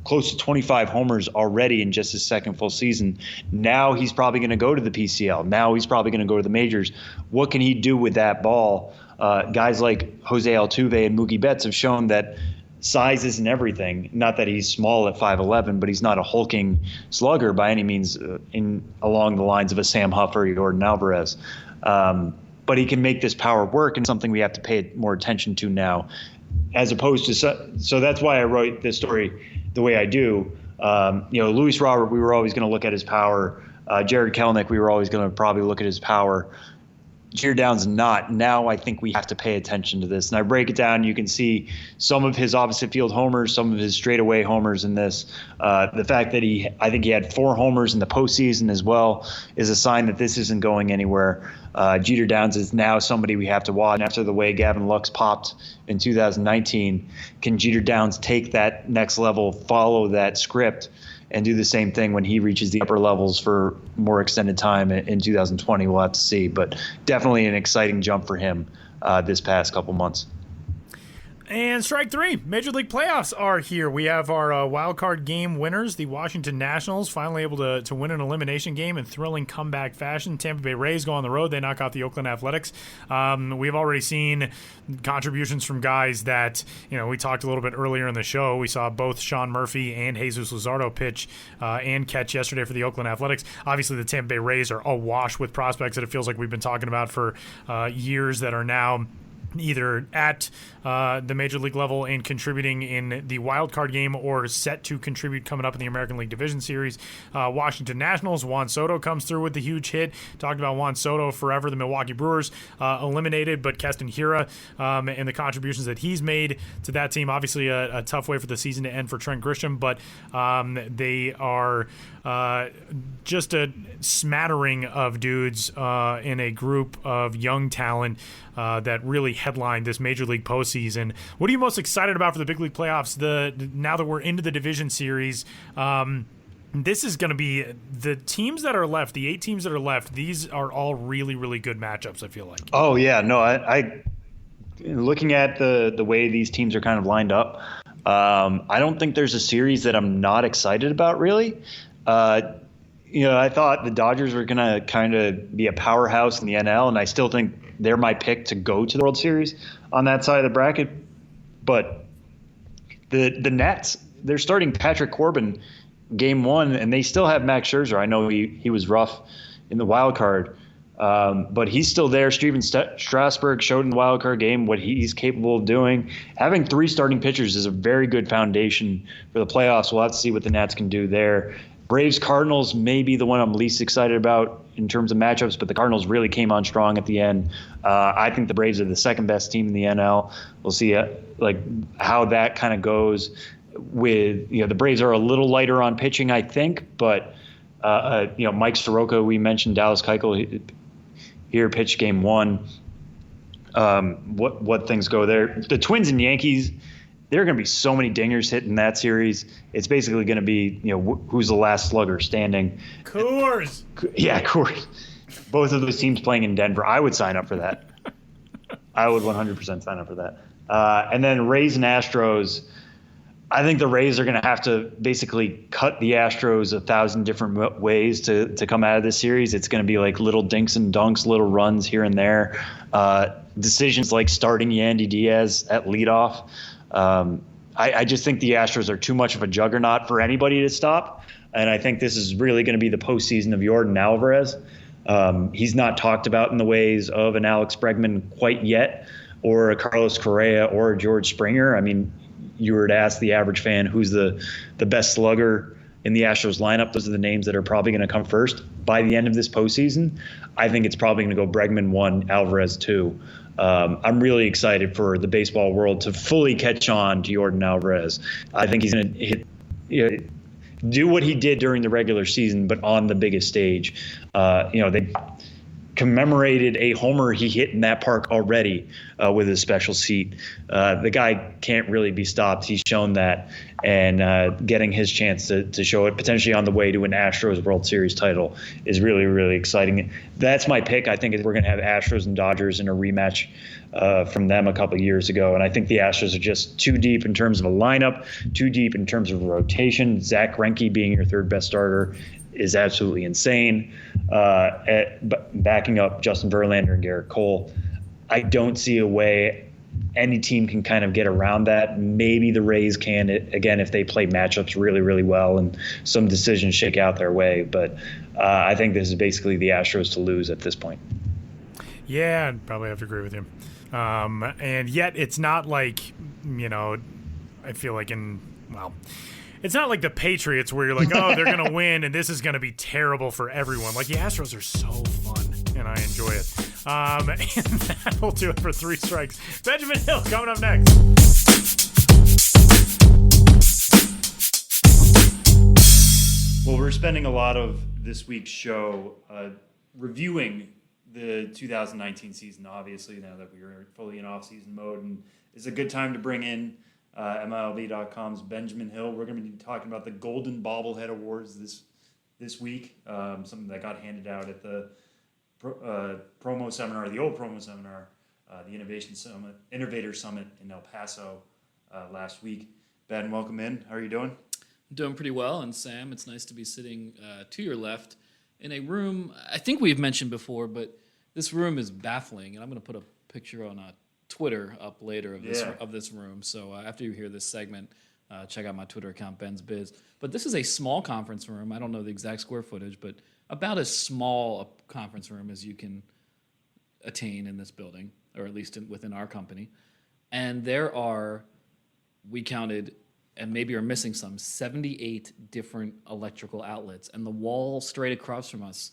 close to 25 homers already in just his second full season. Now he's probably going to go to the PCL. Now he's probably going to go to the majors. What can he do with that ball? Guys like Jose Altuve and Mookie Betts have shown that size isn't everything. Not that he's small at 5'11", but he's not a hulking slugger by any means along the lines of a Sam Huff or Jordan Alvarez. But he can make this power work, and something we have to pay more attention to now, as opposed to so that's why I wrote this story the way I do. Luis Robert, we were always going to look at his power. Jared Kelenic, we were always going to probably look at his power. Jeter Downs not. Now I think we have to pay attention to this. And I break it down. You can see some of his opposite field homers, some of his straightaway homers in this. The fact that I think he had 4 homers in the postseason as well is a sign that this isn't going anywhere. Jeter Downs is now somebody we have to watch. After the way Gavin Lux popped in 2019, can Jeter Downs take that next level, follow that script, and do the same thing when he reaches the upper levels for more extended time in 2020? We'll have to see. But definitely an exciting jump for him this past couple months. And strike 3, Major League playoffs are here. We have our wild card game winners, the Washington Nationals, finally able to win an elimination game in thrilling comeback fashion. Tampa Bay Rays go on the road. They knock out the Oakland Athletics. We've already seen contributions from guys that, we talked a little bit earlier in the show. We saw both Sean Murphy and Jesus Luzardo pitch and catch yesterday for the Oakland Athletics. Obviously, the Tampa Bay Rays are awash with prospects that it feels like we've been talking about for years that are now either at the Major League level and contributing in the wild card game or set to contribute coming up in the American League Division Series. Washington Nationals, Juan Soto comes through with the huge hit. Talked about Juan Soto forever. The Milwaukee Brewers eliminated, but Keston Hiura and the contributions that he's made to that team. Obviously a tough way for the season to end for Trent Grisham, but they are just a smattering of dudes in a group of young talent that really headlined this Major League postseason. What are you most excited about for the big league playoffs? Now that we're into the division series, this is going to be the teams that are left, the 8 teams that are left. These are all really, really good matchups, I feel like. Oh yeah, no, I looking at the way these teams are kind of lined up, I don't think there's a series that I'm not excited about, really. I thought the Dodgers were going to kind of be a powerhouse in the NL, and I still think they're my pick to go to the World Series on that side of the bracket. But the Nats, they're starting Patrick Corbin game 1, and they still have Max Scherzer. I know he was rough in the wild card, but he's still there. Steven Strasburg showed in the wild card game what he's capable of doing. Having 3 starting pitchers is a very good foundation for the playoffs. We'll have to see what the Nats can do there. Braves-Cardinals may be the one I'm least excited about in terms of matchups, but the Cardinals really came on strong at the end. I think the Braves are the second best team in the NL. We'll see how that kind of goes. With the Braves are a little lighter on pitching, I think, but Mike Soroka, we mentioned Dallas Keuchel here pitched game 1. What things go there? The Twins and Yankees. There are going to be so many dingers hit in that series. It's basically going to be, who's the last slugger standing. Coors. Yeah, Coors. Both of those teams playing in Denver. I would sign up for that. I would 100% sign up for that. And then Rays and Astros, I think the Rays are going to have to basically cut the Astros 1,000 different ways to come out of this series. It's going to be like little dinks and dunks, little runs here and there. Decisions like starting Yandy Diaz at leadoff. I just think the Astros are too much of a juggernaut for anybody to stop. And I think this is really going to be the postseason of Yordan Alvarez. He's not talked about in the ways of an Alex Bregman quite yet, or a Carlos Correa or a George Springer. I mean, you were to ask the average fan who's the best slugger in the Astros lineup, those are the names that are probably going to come first. By the end of this postseason, I think it's probably going to go Bregman 1, Alvarez 2. I'm really excited for the baseball world to fully catch on to Yordan Alvarez. I think he's going to do what he did during the regular season, but on the biggest stage. They commemorated a homer he hit in that park already with a special seat. The guy can't really be stopped. He's shown that, and getting his chance to show it potentially on the way to an Astros World Series title is really, really exciting. That's my pick. I think we're going to have Astros and Dodgers in a rematch from them a couple of years ago. And I think the Astros are just too deep in terms of a lineup, too deep in terms of a rotation. Zach Greinke being your third best starter is absolutely insane. Backing up Justin Verlander and Garrett Cole, I don't see a way any team can kind of get around that. Maybe the Rays can, again, if they play matchups really, really well and some decisions shake out their way. But I think this is basically the Astros to lose at this point. Yeah, I'd probably have to agree with you. And yet it's not like, I feel like it's not like the Patriots where you're like, oh, they're going to win and this is going to be terrible for everyone. Like, the Astros are so fun and I enjoy it. And that'll do it for Three Strikes. Benjamin Hill coming up next. Well, we're spending a lot of this week's show reviewing the 2019 season, obviously, now that we are fully in off-season mode. And it's a good time to bring in MLB.com's Benjamin Hill. We're going to be talking about the Golden Bobblehead Awards this week, something that got handed out at the promo seminar, the old promo seminar, the Innovator Summit in El Paso last week. Ben, welcome in. How are you doing? Doing pretty well. And Sam, it's nice to be sitting to your left in a room I think we've mentioned before, but this room is baffling. And I'm going to put a picture on Twitter up later of this room. So after you hear this segment, check out my Twitter account, Ben's Biz. But this is a small conference room. I don't know the exact square footage, but about as small a conference room as you can attain in this building, or at least within our company. And there are, we counted, and maybe are missing some, 78 different electrical outlets. And the wall straight across from us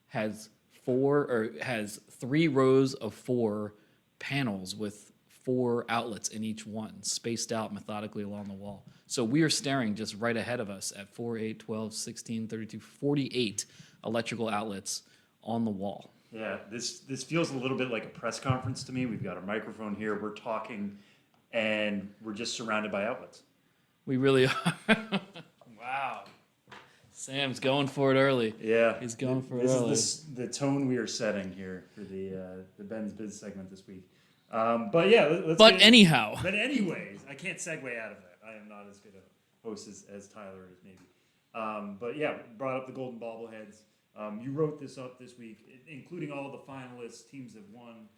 has 3 rows of 4 panels with 4 outlets in each one, spaced out methodically along the wall. So we are staring just right ahead of us at 4, 8, 12, 16, 32, 48 electrical outlets on the wall. Yeah, this feels a little bit like a press conference to me. We've got a microphone here, we're talking, and we're just surrounded by outlets. We really are. Wow. Sam's going for it early. Yeah. He's going for it early. This is the tone we are setting here for the Ben's Biz segment this week. But yeah, let's But anyhow. But anyways, I can't segue out of that. I am not as good a host as Tyler is maybe. But yeah, brought up the Golden Bobbleheads. You wrote this up this week, including all the finalists, teams that won.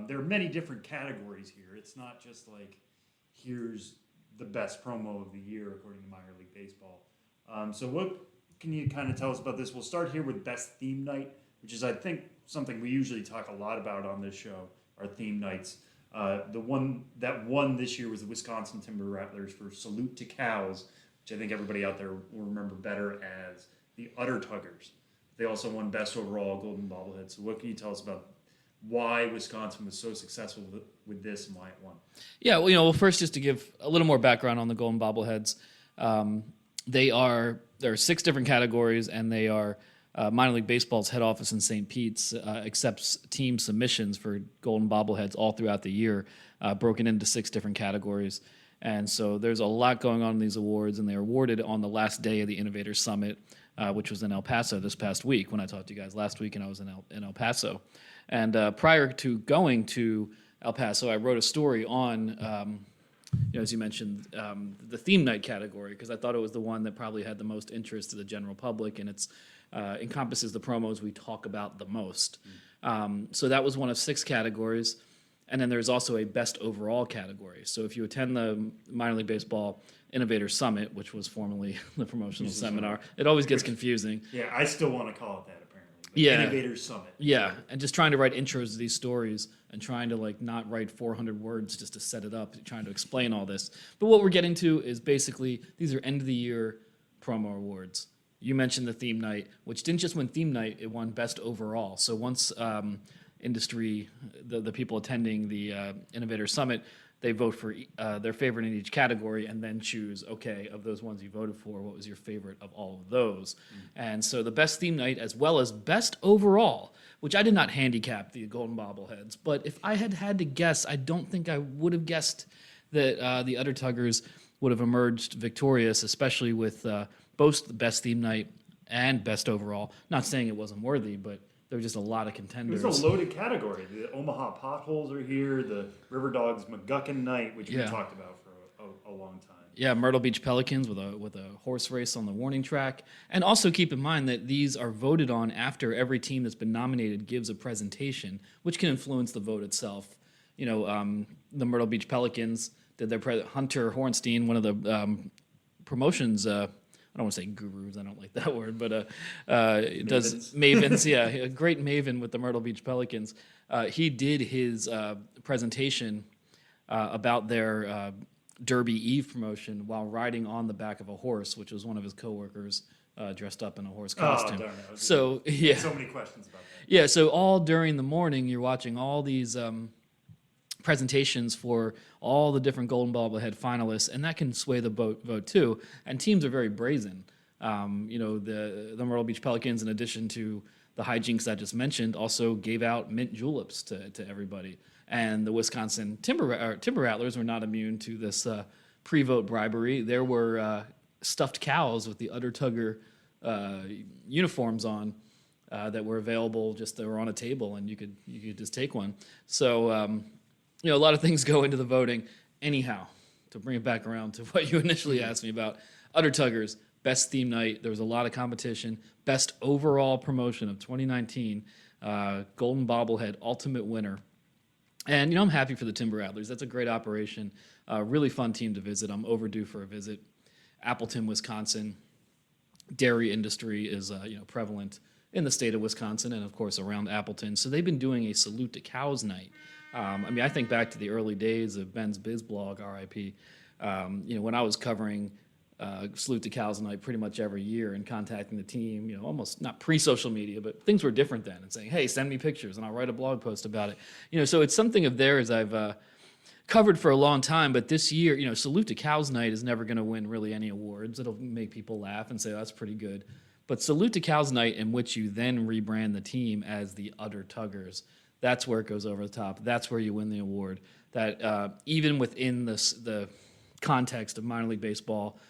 There are many different categories here. It's not just like, here's the best promo of the year according to Minor League Baseball. So what can you kind of tell us about this? We'll start here with Best Theme Night, which is, I think, something we usually talk a lot about on this show, our theme nights. The one that won this year was the Wisconsin Timber Rattlers for Salute to Cows, which I think everybody out there will remember better as the Udder Tuggers. They also won Best Overall Golden Bobblehead. So what can you tell us about why Wisconsin was so successful with this and why it won? Yeah, well, first, just to give a little more background on the Golden Bobbleheads, there are 6 different categories, and they are Minor League Baseball's head office in St. Pete's accepts team submissions for Golden Bobbleheads all throughout the year, broken into 6 different categories. And so there's a lot going on in these awards, and they are awarded on the last day of the Innovator Summit, which was in El Paso this past week when I talked to you guys last week, and I was in El Paso. And prior to going to El Paso, I wrote a story on, as you mentioned, the theme night category, because I thought it was the one that probably had the most interest to the general public, and it's encompasses the promos we talk about the most. So that was one of 6 categories. And then there's also a best overall category. So if you attend the Minor League Baseball Innovator Summit, which was formerly the promotional seminar, it always gets confusing. Yeah, I still want to call it that, apparently. Yeah. Innovator Summit. Yeah, and just trying to write intros to these stories and trying to not write 400 words just to set it up, trying to explain all this. But what we're getting to is basically these are end of the year promo awards. You mentioned the theme night, which didn't just win theme night, it won best overall. So once industry, the people attending the Innovator Summit, they vote for their favorite in each category and then choose, okay, of those ones you voted for, what was your favorite of all of those? And so the best theme night as well as best overall, which I did not handicap the Golden Bobbleheads, but if I had to guess, I don't think I would have guessed that the Udder Tuggers would have emerged victorious, especially with both the best theme night and best overall. Not saying it wasn't worthy, but there were just a lot of contenders. It was a loaded category. The Omaha Potholes are here. The River Dogs McGuckin Night, which we talked about for a long time. Yeah, Myrtle Beach Pelicans with a horse race on the warning track. And also keep in mind that these are voted on after every team that's been nominated gives a presentation, which can influence the vote itself. The Myrtle Beach Pelicans did their Hunter Hornstein, one of the promotions. I don't want to say gurus, I don't like that word, but does mavens, yeah, a great maven with the Myrtle Beach Pelicans. He did his presentation about their Derby Eve promotion while riding on the back of a horse, which was one of his coworkers dressed up in a horse costume. Oh, darn it. So yeah, so many questions about that. Yeah, so all during the morning, you're watching all these presentations for all the different Golden Bobblehead finalists, and that can sway the vote too. And teams are very brazen. The Myrtle Beach Pelicans, in addition to the hijinks I just mentioned, also gave out mint juleps to everybody. And the Wisconsin Timber Rattlers were not immune to this pre-vote bribery. There were stuffed cows with the Udder Tugger uniforms on that were available. They were on a table, and you could just take one. So. A lot of things go into the voting. Anyhow, to bring it back around to what you initially asked me about, Udder Tuggers, best theme night. There was a lot of competition. Best overall promotion of 2019, Golden Bobblehead, ultimate winner. And, I'm happy for the Timber Rattlers. That's a great operation. Really fun team to visit. I'm overdue for a visit. Appleton, Wisconsin. Dairy industry is, prevalent in the state of Wisconsin and, of course, around Appleton. So they've been doing a Salute to Cows night. I think back to the early days of Ben's Biz blog, RIP, when I was covering Salute to Cows Night pretty much every year and contacting the team, almost not pre-social media, but things were different then, and saying, hey, send me pictures, and I'll write a blog post about it. So it's something of theirs I've covered for a long time, but this year, Salute to Cows Night is never going to win really any awards. It'll make people laugh and say, oh, that's pretty good. But Salute to Cows Night, in which you then rebrand the team as the Udder Tuggers, that's where it goes over the top. That's where you win the award. That even within the context of minor league baseball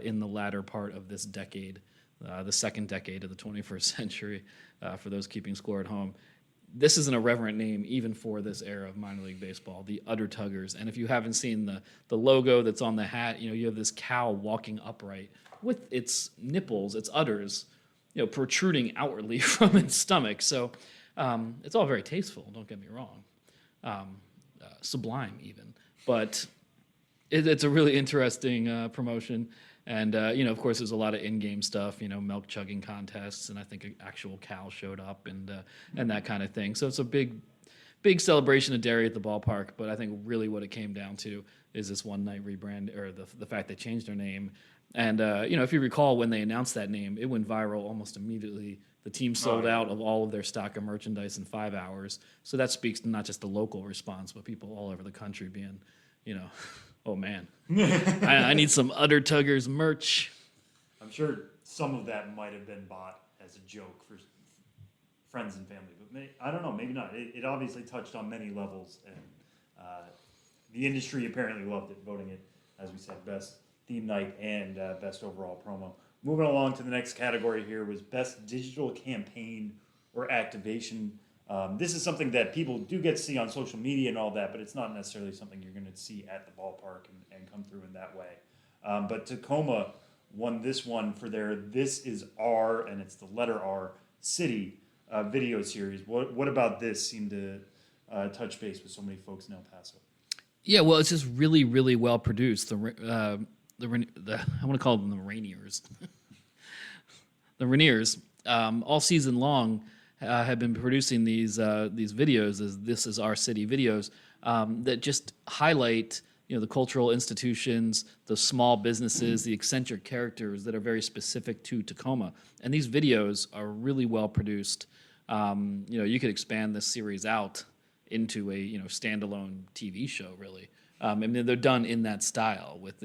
in the latter part of this decade, the second decade of the 21st century, for those keeping score at home, this is an irreverent name even for this era of minor league baseball, the Udder Tuggers. And if you haven't seen the logo that's on the hat, you have this cow walking upright with its nipples, its udders, protruding outwardly from its stomach. So it's all very tasteful, don't get me wrong. Sublime even. But it's a really interesting promotion. And, of course, there's a lot of in-game stuff, milk chugging contests, and I think an actual cow showed up and that kind of thing. So it's a big celebration of dairy at the ballpark, but I think really what it came down to is this one-night rebrand, or the fact they changed their name. And, if you recall, when they announced that name, it went viral almost immediately. The team sold out of all of their stock of merchandise in 5 hours. So that speaks to not just the local response, but people all over the country being, oh, man, I need some Udder Tuggers merch. I'm sure some of that might have been bought as a joke for friends and family, but I don't know, maybe not. It obviously touched on many levels, and the industry apparently loved it, voting it, as we said, best theme night and best overall promo. Moving along to the next category here was best digital campaign or activation. This is something that people do get to see on social media and all that, but it's not necessarily something you're going to see at the ballpark and come through in that way. But Tacoma won this one for their This Is Our, and it's the letter R, City video series. What about this seemed to touch base with so many folks in El Paso? Yeah, well, it's just really, really well produced. I want to call them the Rainiers. The Rainiers, all season long, have been producing these videos, as This Is Our City videos, that just highlight the cultural institutions, the small businesses, the eccentric characters that are very specific to Tacoma. And these videos are really well produced. You could expand this series out into a standalone TV show, really. I mean, they're done in that style with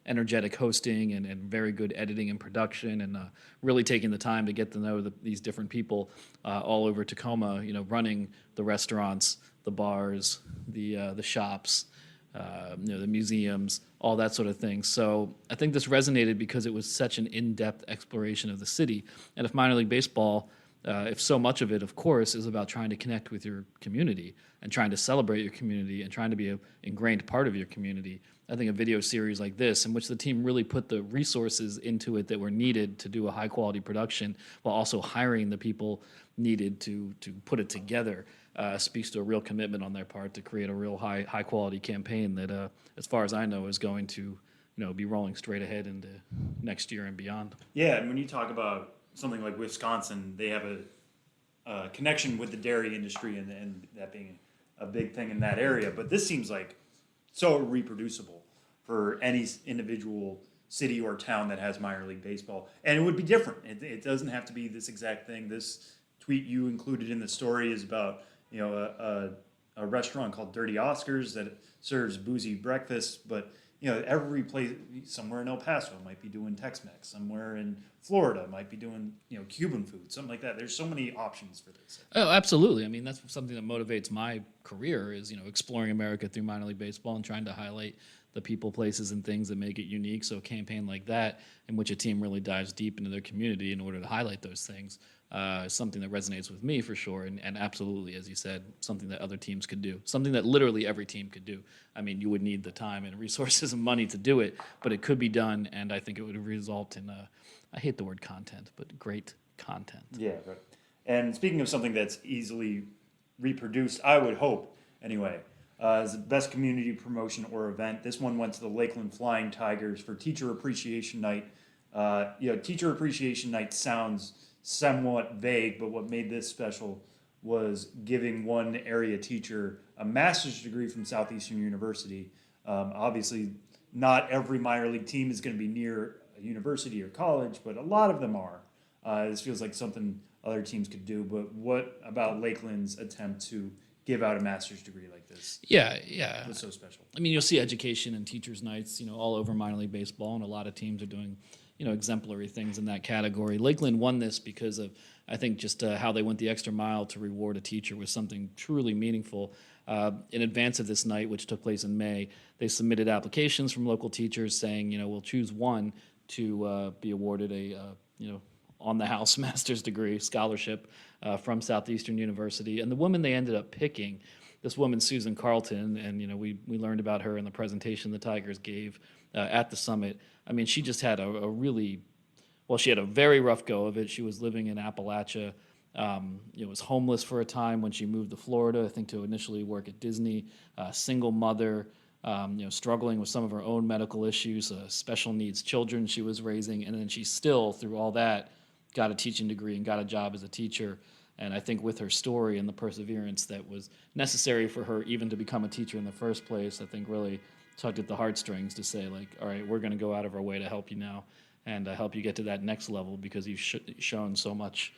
energetic hosting and very good editing and production, and really taking the time to get to know these different people all over Tacoma. Running the restaurants, the bars, the shops, the museums, all that sort of thing. So I think this resonated because it was such an in-depth exploration of the city. And if minor league baseball, if so much of it, of course, is about trying to connect with your community and trying to celebrate your community and trying to be an ingrained part of your community, I think a video series like this, in which the team really put the resources into it that were needed to do a high-quality production while also hiring the people needed to put it together, speaks to a real commitment on their part to create a real high-quality campaign that, as far as I know, is going to be rolling straight ahead into next year and beyond. Yeah, and when you talk about something like Wisconsin, they have a connection with the dairy industry and that being a big thing in that area. But this seems like so reproducible for any individual city or town that has minor league baseball. And it would be different. It doesn't have to be this exact thing. This tweet you included in the story is about a restaurant called Dirty Oscars that serves boozy breakfast, but every place, somewhere in El Paso might be doing Tex-Mex, somewhere in Florida might be doing Cuban food, something like that. There's so many options for this. Oh, absolutely. I mean, that's something that motivates my career is exploring America through minor league baseball and trying to highlight the people, places, and things that make it unique. So a campaign like that, in which a team really dives deep into their community in order to highlight those things, is something that resonates with me for sure, and absolutely, as you said, something that other teams could do, something that literally every team could do. I mean, you would need the time and resources and money to do it, but it could be done, and I think it would result in, I hate the word content, but great content. Yeah, right. And speaking of something that's easily reproduced, I would hope, anyway, as the best community promotion or event, this one went to the Lakeland Flying Tigers for Teacher Appreciation Night. Teacher Appreciation Night sounds somewhat vague, but what made this special was giving one area teacher a master's degree from Southeastern University. Obviously, not every minor league team is going to be near a university or college, but a lot of them are. This feels like something other teams could do, but what about Lakeland's attempt to give out a master's degree like this? Yeah. What's so special? I mean, you'll see education and teachers' nights, all over minor league baseball, and a lot of teams are doing exemplary things in that category. Lakeland won this because of, I think, just how they went the extra mile to reward a teacher with something truly meaningful. In advance of this night, which took place in May, they submitted applications from local teachers saying, we'll choose one to be awarded a, on-the-house master's degree scholarship from Southeastern University. And the woman they ended up picking, this woman, Susan Carlton, and we learned about her in the presentation the Tigers gave at the summit. I mean, she just had she had a very rough go of it. She was living in Appalachia, was homeless for a time when she moved to Florida, I think to initially work at Disney, single mother, struggling with some of her own medical issues, special needs children she was raising, and then she still, through all that, got a teaching degree and got a job as a teacher. And I think with her story and the perseverance that was necessary for her even to become a teacher in the first place, I think really tugged at the heartstrings to say, like, all right, we're going to go out of our way to help you now and help you get to that next level because you've shown so much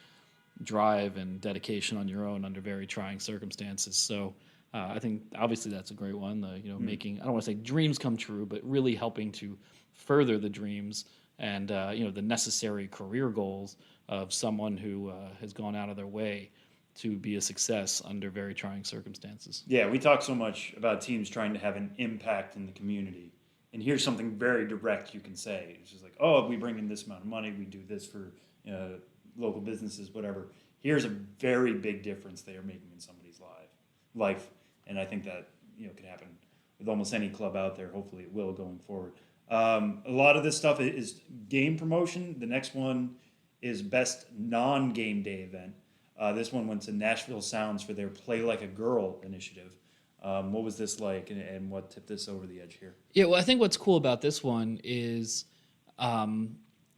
drive and dedication on your own under very trying circumstances. So I think obviously that's a great one, making, I don't want to say dreams come true, but really helping to further the dreams and, the necessary career goals of someone who has gone out of their way to be a success under very trying circumstances. Yeah, we talk so much about teams trying to have an impact in the community. And here's something very direct you can say. It's just like, we bring in this amount of money, we do this for local businesses, whatever. here's a very big difference they are making in somebody's life. And I think that, could happen with almost any club out there. Hopefully it will going forward. A lot of this stuff is game promotion. The next one is best non-game day event. This one went to Nashville Sounds for their Play Like a Girl initiative. What was this like, and what tipped this over the edge here? Yeah, well, I think what's cool about this one is,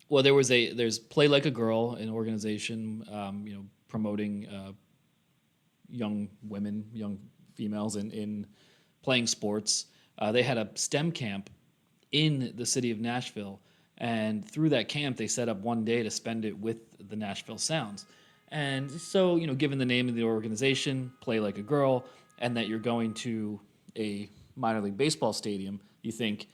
there's Play Like a Girl, an organization, promoting young women, young females in playing sports. They had a STEM camp in the city of Nashville, and through that camp, they set up one day to spend it with the Nashville Sounds. And so, given the name of the organization, Play Like a Girl, and that you're going to a minor league baseball stadium, you think,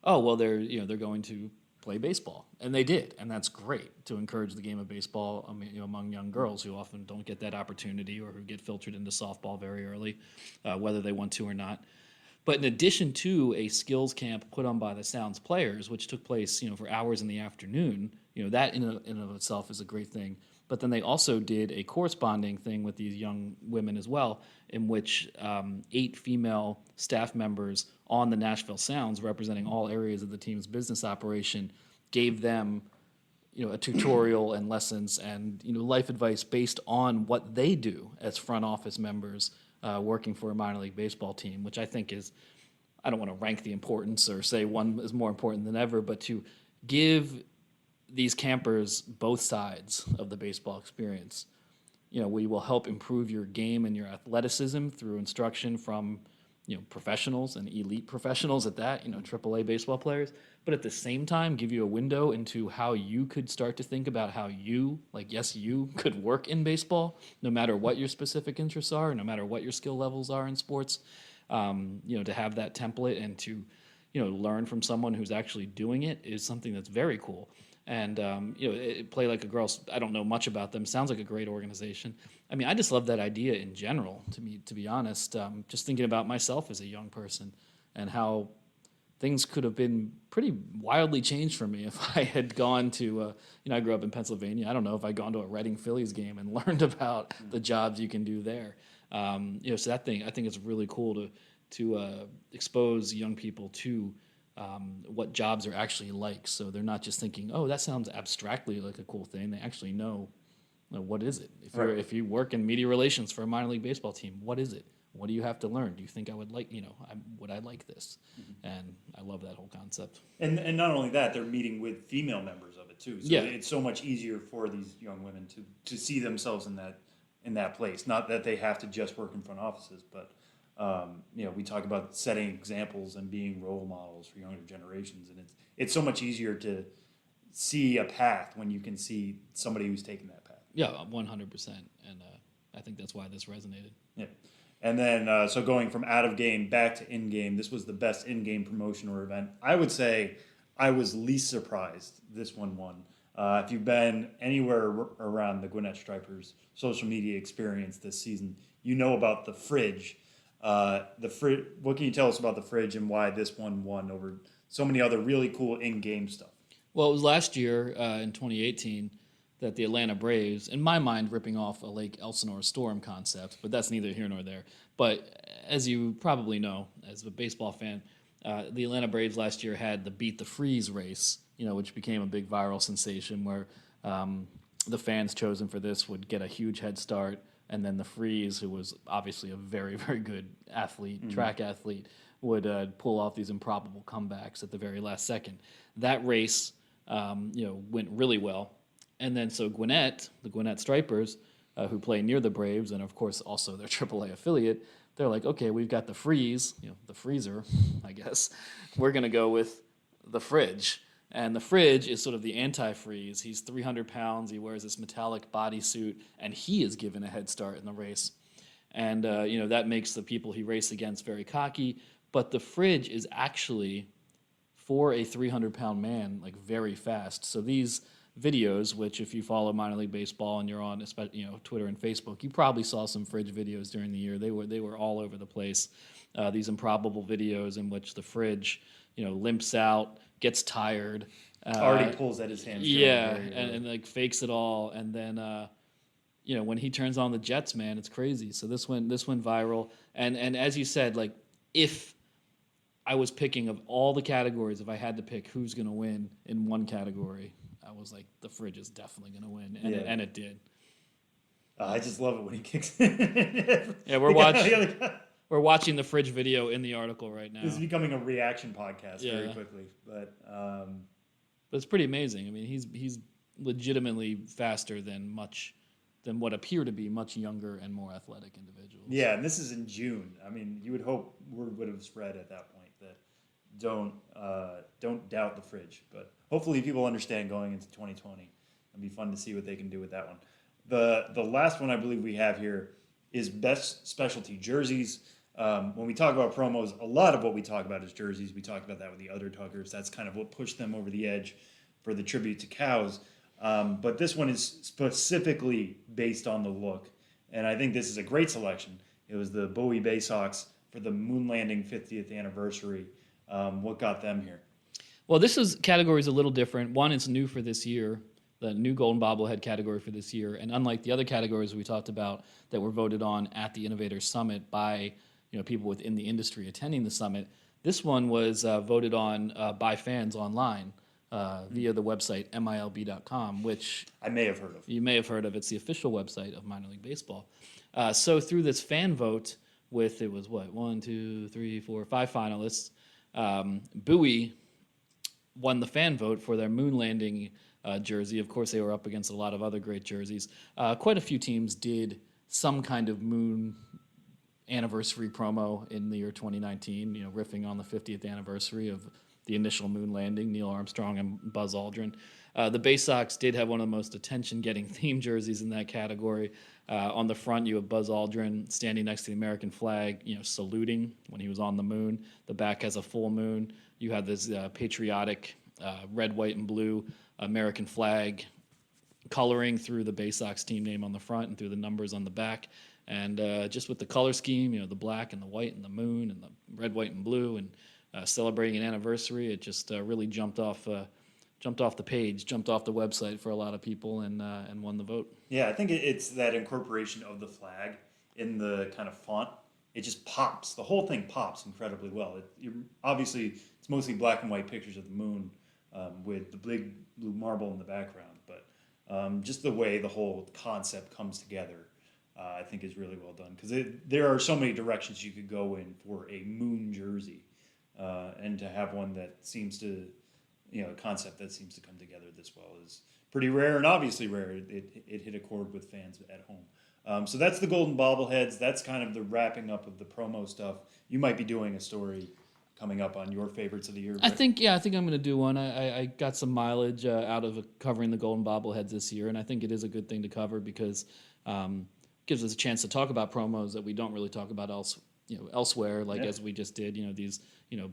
oh, well, they're going to play baseball. And they did, and that's great to encourage the game of baseball among young girls who often don't get that opportunity or who get filtered into softball very early, whether they want to or not. But in addition to a skills camp put on by the Sounds players, which took place, for hours in the afternoon, that in and of itself is a great thing. But then they also did a corresponding thing with these young women as well, in which 8 female staff members on the Nashville Sounds, representing all areas of the team's business operation, gave them, a tutorial and lessons and, life advice based on what they do as front office members working for a minor league baseball team, which I think is, I don't want to rank the importance or say one is more important than ever, but to give these campers both sides of the baseball experience. We will help improve your game and your athleticism through instruction from, professionals and elite professionals at that, AAA baseball players, but at the same time give you a window into how you could start to think about how you could work in baseball, no matter what your specific interests are, no matter what your skill levels are in sports, to have that template and to, learn from someone who's actually doing it is something that's very cool. And, Play Like a Girl, I don't know much about them. Sounds like a great organization. I mean, I just love that idea in general, to be honest. Just thinking about myself as a young person and how things could have been pretty wildly changed for me if I had gone to, I grew up in Pennsylvania. I don't know if I'd gone to a Reading Phillies game and learned about the jobs you can do there. So that thing, I think it's really cool to expose young people to what jobs are actually like, so they're not just thinking, oh, that sounds abstractly like a cool thing. They actually know, what is it? If you work in media relations for a minor league baseball team, what is it? What do you have to learn? Do you think I would like, would I like this? Mm-hmm. And I love that whole concept. And not only that, they're meeting with female members of it too. So it's so much easier for these young women to see themselves in that place. Not that they have to just work in front offices, but we talk about setting examples and being role models for younger generations, and it's so much easier to see a path when you can see somebody who's taken that path. Yeah, 100%, and I think that's why this resonated. Yeah, and then so going from out of game back to in game, this was the best in game promotion or event. I would say I was least surprised this one won. If you've been anywhere around the Gwinnett Stripers social media experience this season, you know about the fridge. What can you tell us about the fridge and why this one won over so many other really cool in-game stuff? Well, it was last year in 2018 that the Atlanta Braves, in my mind, ripping off a Lake Elsinore Storm concept, but that's neither here nor there. But as you probably know, as a baseball fan, the Atlanta Braves last year had the Beat the Freeze race, which became a big viral sensation where the fans chosen for this would get a huge head start. And then the Freeze, who was obviously a very, very good athlete, track athlete, would pull off these improbable comebacks at the very last second. That race, went really well. And then so Gwinnett, the Gwinnett Stripers, who play near the Braves, and of course also their AAA affiliate, they're like, okay, we've got the Freeze, the freezer, I guess. We're going to go with the fridge. And the fridge is sort of the anti-freeze. He's 300 pounds. He wears this metallic bodysuit, and he is given a head start in the race. And, that makes the people he raced against very cocky. But the fridge is actually, for a 300-pound man, very fast. So these videos, which if you follow minor league baseball and you're on, Twitter and Facebook, you probably saw some fridge videos during the year. They were all over the place. These improbable videos in which the fridge, limps out, gets tired, already pulls at his hamstring. Yeah, and fakes it all, and then when he turns on the Jets, man, it's crazy. So this went viral, and as you said, like if I was picking of all the categories, if I had to pick who's going to win in one category, I was like, the fridge is definitely going to win, and it did. I just love it when he kicks in. Yeah, we're watching the fridge video in the article right now. This is becoming a reaction podcast very quickly, but it's pretty amazing. I mean, he's legitimately faster than what appear to be much younger and more athletic individuals. Yeah, and this is in June. I mean, you would hope word would have spread at that point that don't doubt the fridge. But hopefully people understand going into 2020. It'll be fun to see what they can do with that one. The last one I believe we have here is best specialty jerseys. When we talk about promos, a lot of what we talk about is jerseys. We talked about that with the other talkers. That's kind of what pushed them over the edge for the tribute to cows. But this one is specifically based on the look. And I think this is a great selection. It was the Bowie Bay Sox for the moon landing 50th anniversary. What got them here? Well, this category is a little different. One, it's new for this year, the new Golden Bobblehead category for this year. And unlike the other categories we talked about that were voted on at the Innovators Summit by people within the industry attending the summit, this one was voted on by fans online via the website milb.com, which I may have heard of. You may have heard of. It's the official website of minor league baseball. So through this fan vote, it was 1, 2, 3, 4, 5 finalists. Bowie won the fan vote for their moon landing jersey. Of course, they were up against a lot of other great jerseys. Quite a few teams did some kind of moon anniversary promo in the year 2019, riffing on the 50th anniversary of the initial moon landing, Neil Armstrong and Buzz Aldrin. The Bay Sox did have one of the most attention-getting theme jerseys in that category. On the front, you have Buzz Aldrin standing next to the American flag, saluting when he was on the moon. The back has a full moon. You have this patriotic red, white, and blue American flag coloring through the Bay Sox team name on the front and through the numbers on the back. And just with the color scheme, the black and the white and the moon and the red, white, and blue, and celebrating an anniversary, it just really jumped off the page, jumped off the website for a lot of people, and won the vote. Yeah, I think it's that incorporation of the flag in the kind of font. It just pops. The whole thing pops incredibly well. Obviously, it's mostly black and white pictures of the moon with the big blue marble in the background, but just the way the whole concept comes together, I think is really well done, because there are so many directions you could go in for a moon jersey, and to have one that seems to, a concept that seems to come together this well is pretty rare, and obviously rare. It hit a chord with fans at home. So that's the Golden Bobbleheads. That's kind of the wrapping up of the promo stuff. You might be doing a story coming up on your favorites of the year. I think I'm going to do one. I got some mileage out of covering the Golden Bobbleheads this year, and I think it is a good thing to cover because gives us a chance to talk about promos that we don't really talk about elsewhere, as we just did. These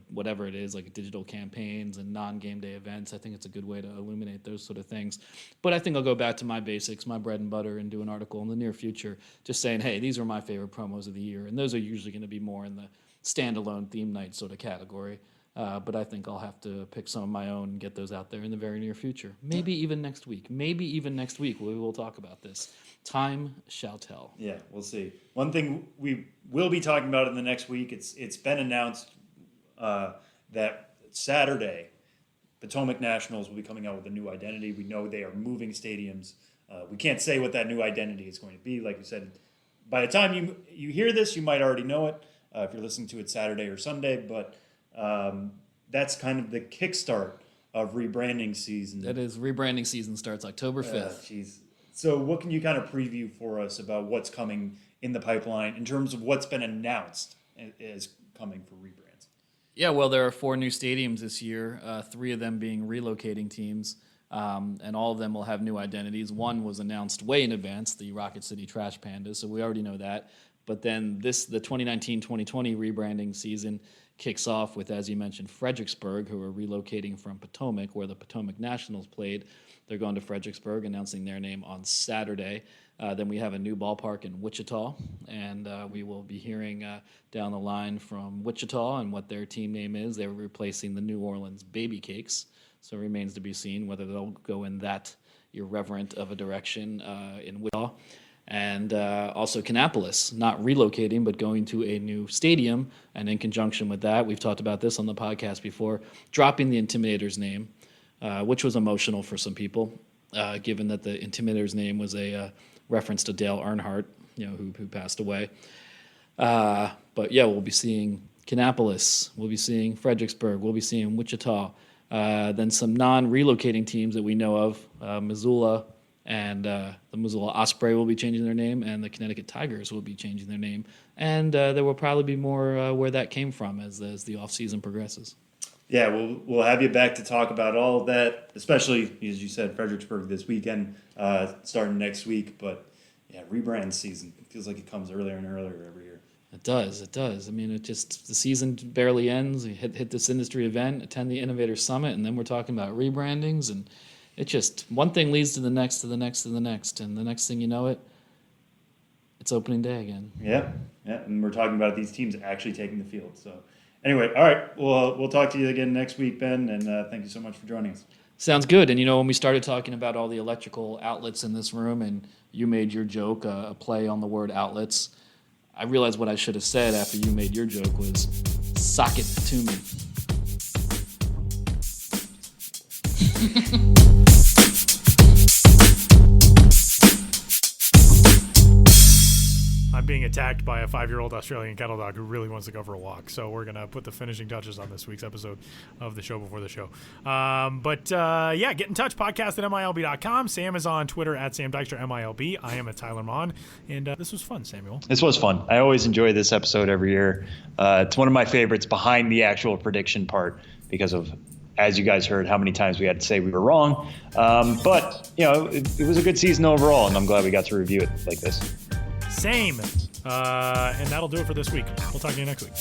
whatever it is, like digital campaigns and non-game day events. I think it's a good way to illuminate those sort of things. But I think I'll go back to my basics, my bread and butter, and do an article in the near future, just saying, hey, these are my favorite promos of the year, and those are usually going to be more in the standalone theme night sort of category. But I think I'll have to pick some of my own and get those out there in the very near future. Maybe even next week. We will talk about this. Time shall tell. Yeah, we'll see. One thing we will be talking about in the next week, it's been announced that Saturday, Potomac Nationals will be coming out with a new identity. We know they are moving stadiums. We can't say what that new identity is going to be. Like you said, by the time you hear this, you might already know it if you're listening to it Saturday or Sunday, but that's kind of the kickstart of rebranding season. That is, rebranding season starts October 5th. So what can you kind of preview for us about what's coming in the pipeline in terms of what's been announced as coming for rebrands? Yeah, well, there are 4 new stadiums this year, 3 of them being relocating teams, and all of them will have new identities. One was announced way in advance, the Rocket City Trash Pandas, so we already know that. But then the 2019-2020 rebranding season kicks off with, as you mentioned, Fredericksburg, who are relocating from Potomac, where the Potomac Nationals played. They're going to Fredericksburg, announcing their name on Saturday. Then we have a new ballpark in Wichita, and we will be hearing down the line from Wichita and what their team name is. They're replacing the New Orleans Baby Cakes, so it remains to be seen whether they'll go in that irreverent of a direction in Wichita. And also Kannapolis, not relocating, but going to a new stadium. And in conjunction with that, we've talked about this on the podcast before, dropping the Intimidators name, which was emotional for some people, given that the Intimidators name was a reference to Dale Earnhardt, who passed away. But yeah, we'll be seeing Kannapolis, we'll be seeing Fredericksburg, we'll be seeing Wichita, then some non-relocating teams that we know of, Missoula, and the Missoula Osprey will be changing their name, and the Connecticut Tigers will be changing their name. And there will probably be more where that came from as the offseason progresses. Yeah, we'll have you back to talk about all of that, especially, as you said, Fredericksburg this weekend, starting next week. But, yeah, rebrand season. It feels like it comes earlier and earlier every year. It does. I mean, the season barely ends. We hit this industry event, attend the Innovator Summit, and then we're talking about rebrandings, and it just, one thing leads to the next, to the next, to the next. And the next thing you know it's opening day again. Yeah. And we're talking about these teams actually taking the field. So anyway, all right. We'll talk to you again next week, Ben. And thank you so much for joining us. Sounds good. And, when we started talking about all the electrical outlets in this room and you made your joke, a play on the word outlets, I realized what I should have said after you made your joke was, sock it to me. I'm being attacked by a 5-year-old Australian kettle dog who really wants to go for a walk. So we're going to put the finishing touches on this week's episode of the show before the show. Get in touch, podcast at MILB.com. Sam is on Twitter at Sam Dykstra, MILB. I am at Tyler Mon. And this was fun, Samuel. This was fun. I always enjoy this episode every year. It's one of my favorites behind the actual prediction part because of, as you guys heard, how many times we had to say we were wrong. But it was a good season overall, and I'm glad we got to review it like this. Same. And that'll do it for this week. We'll talk to you next week.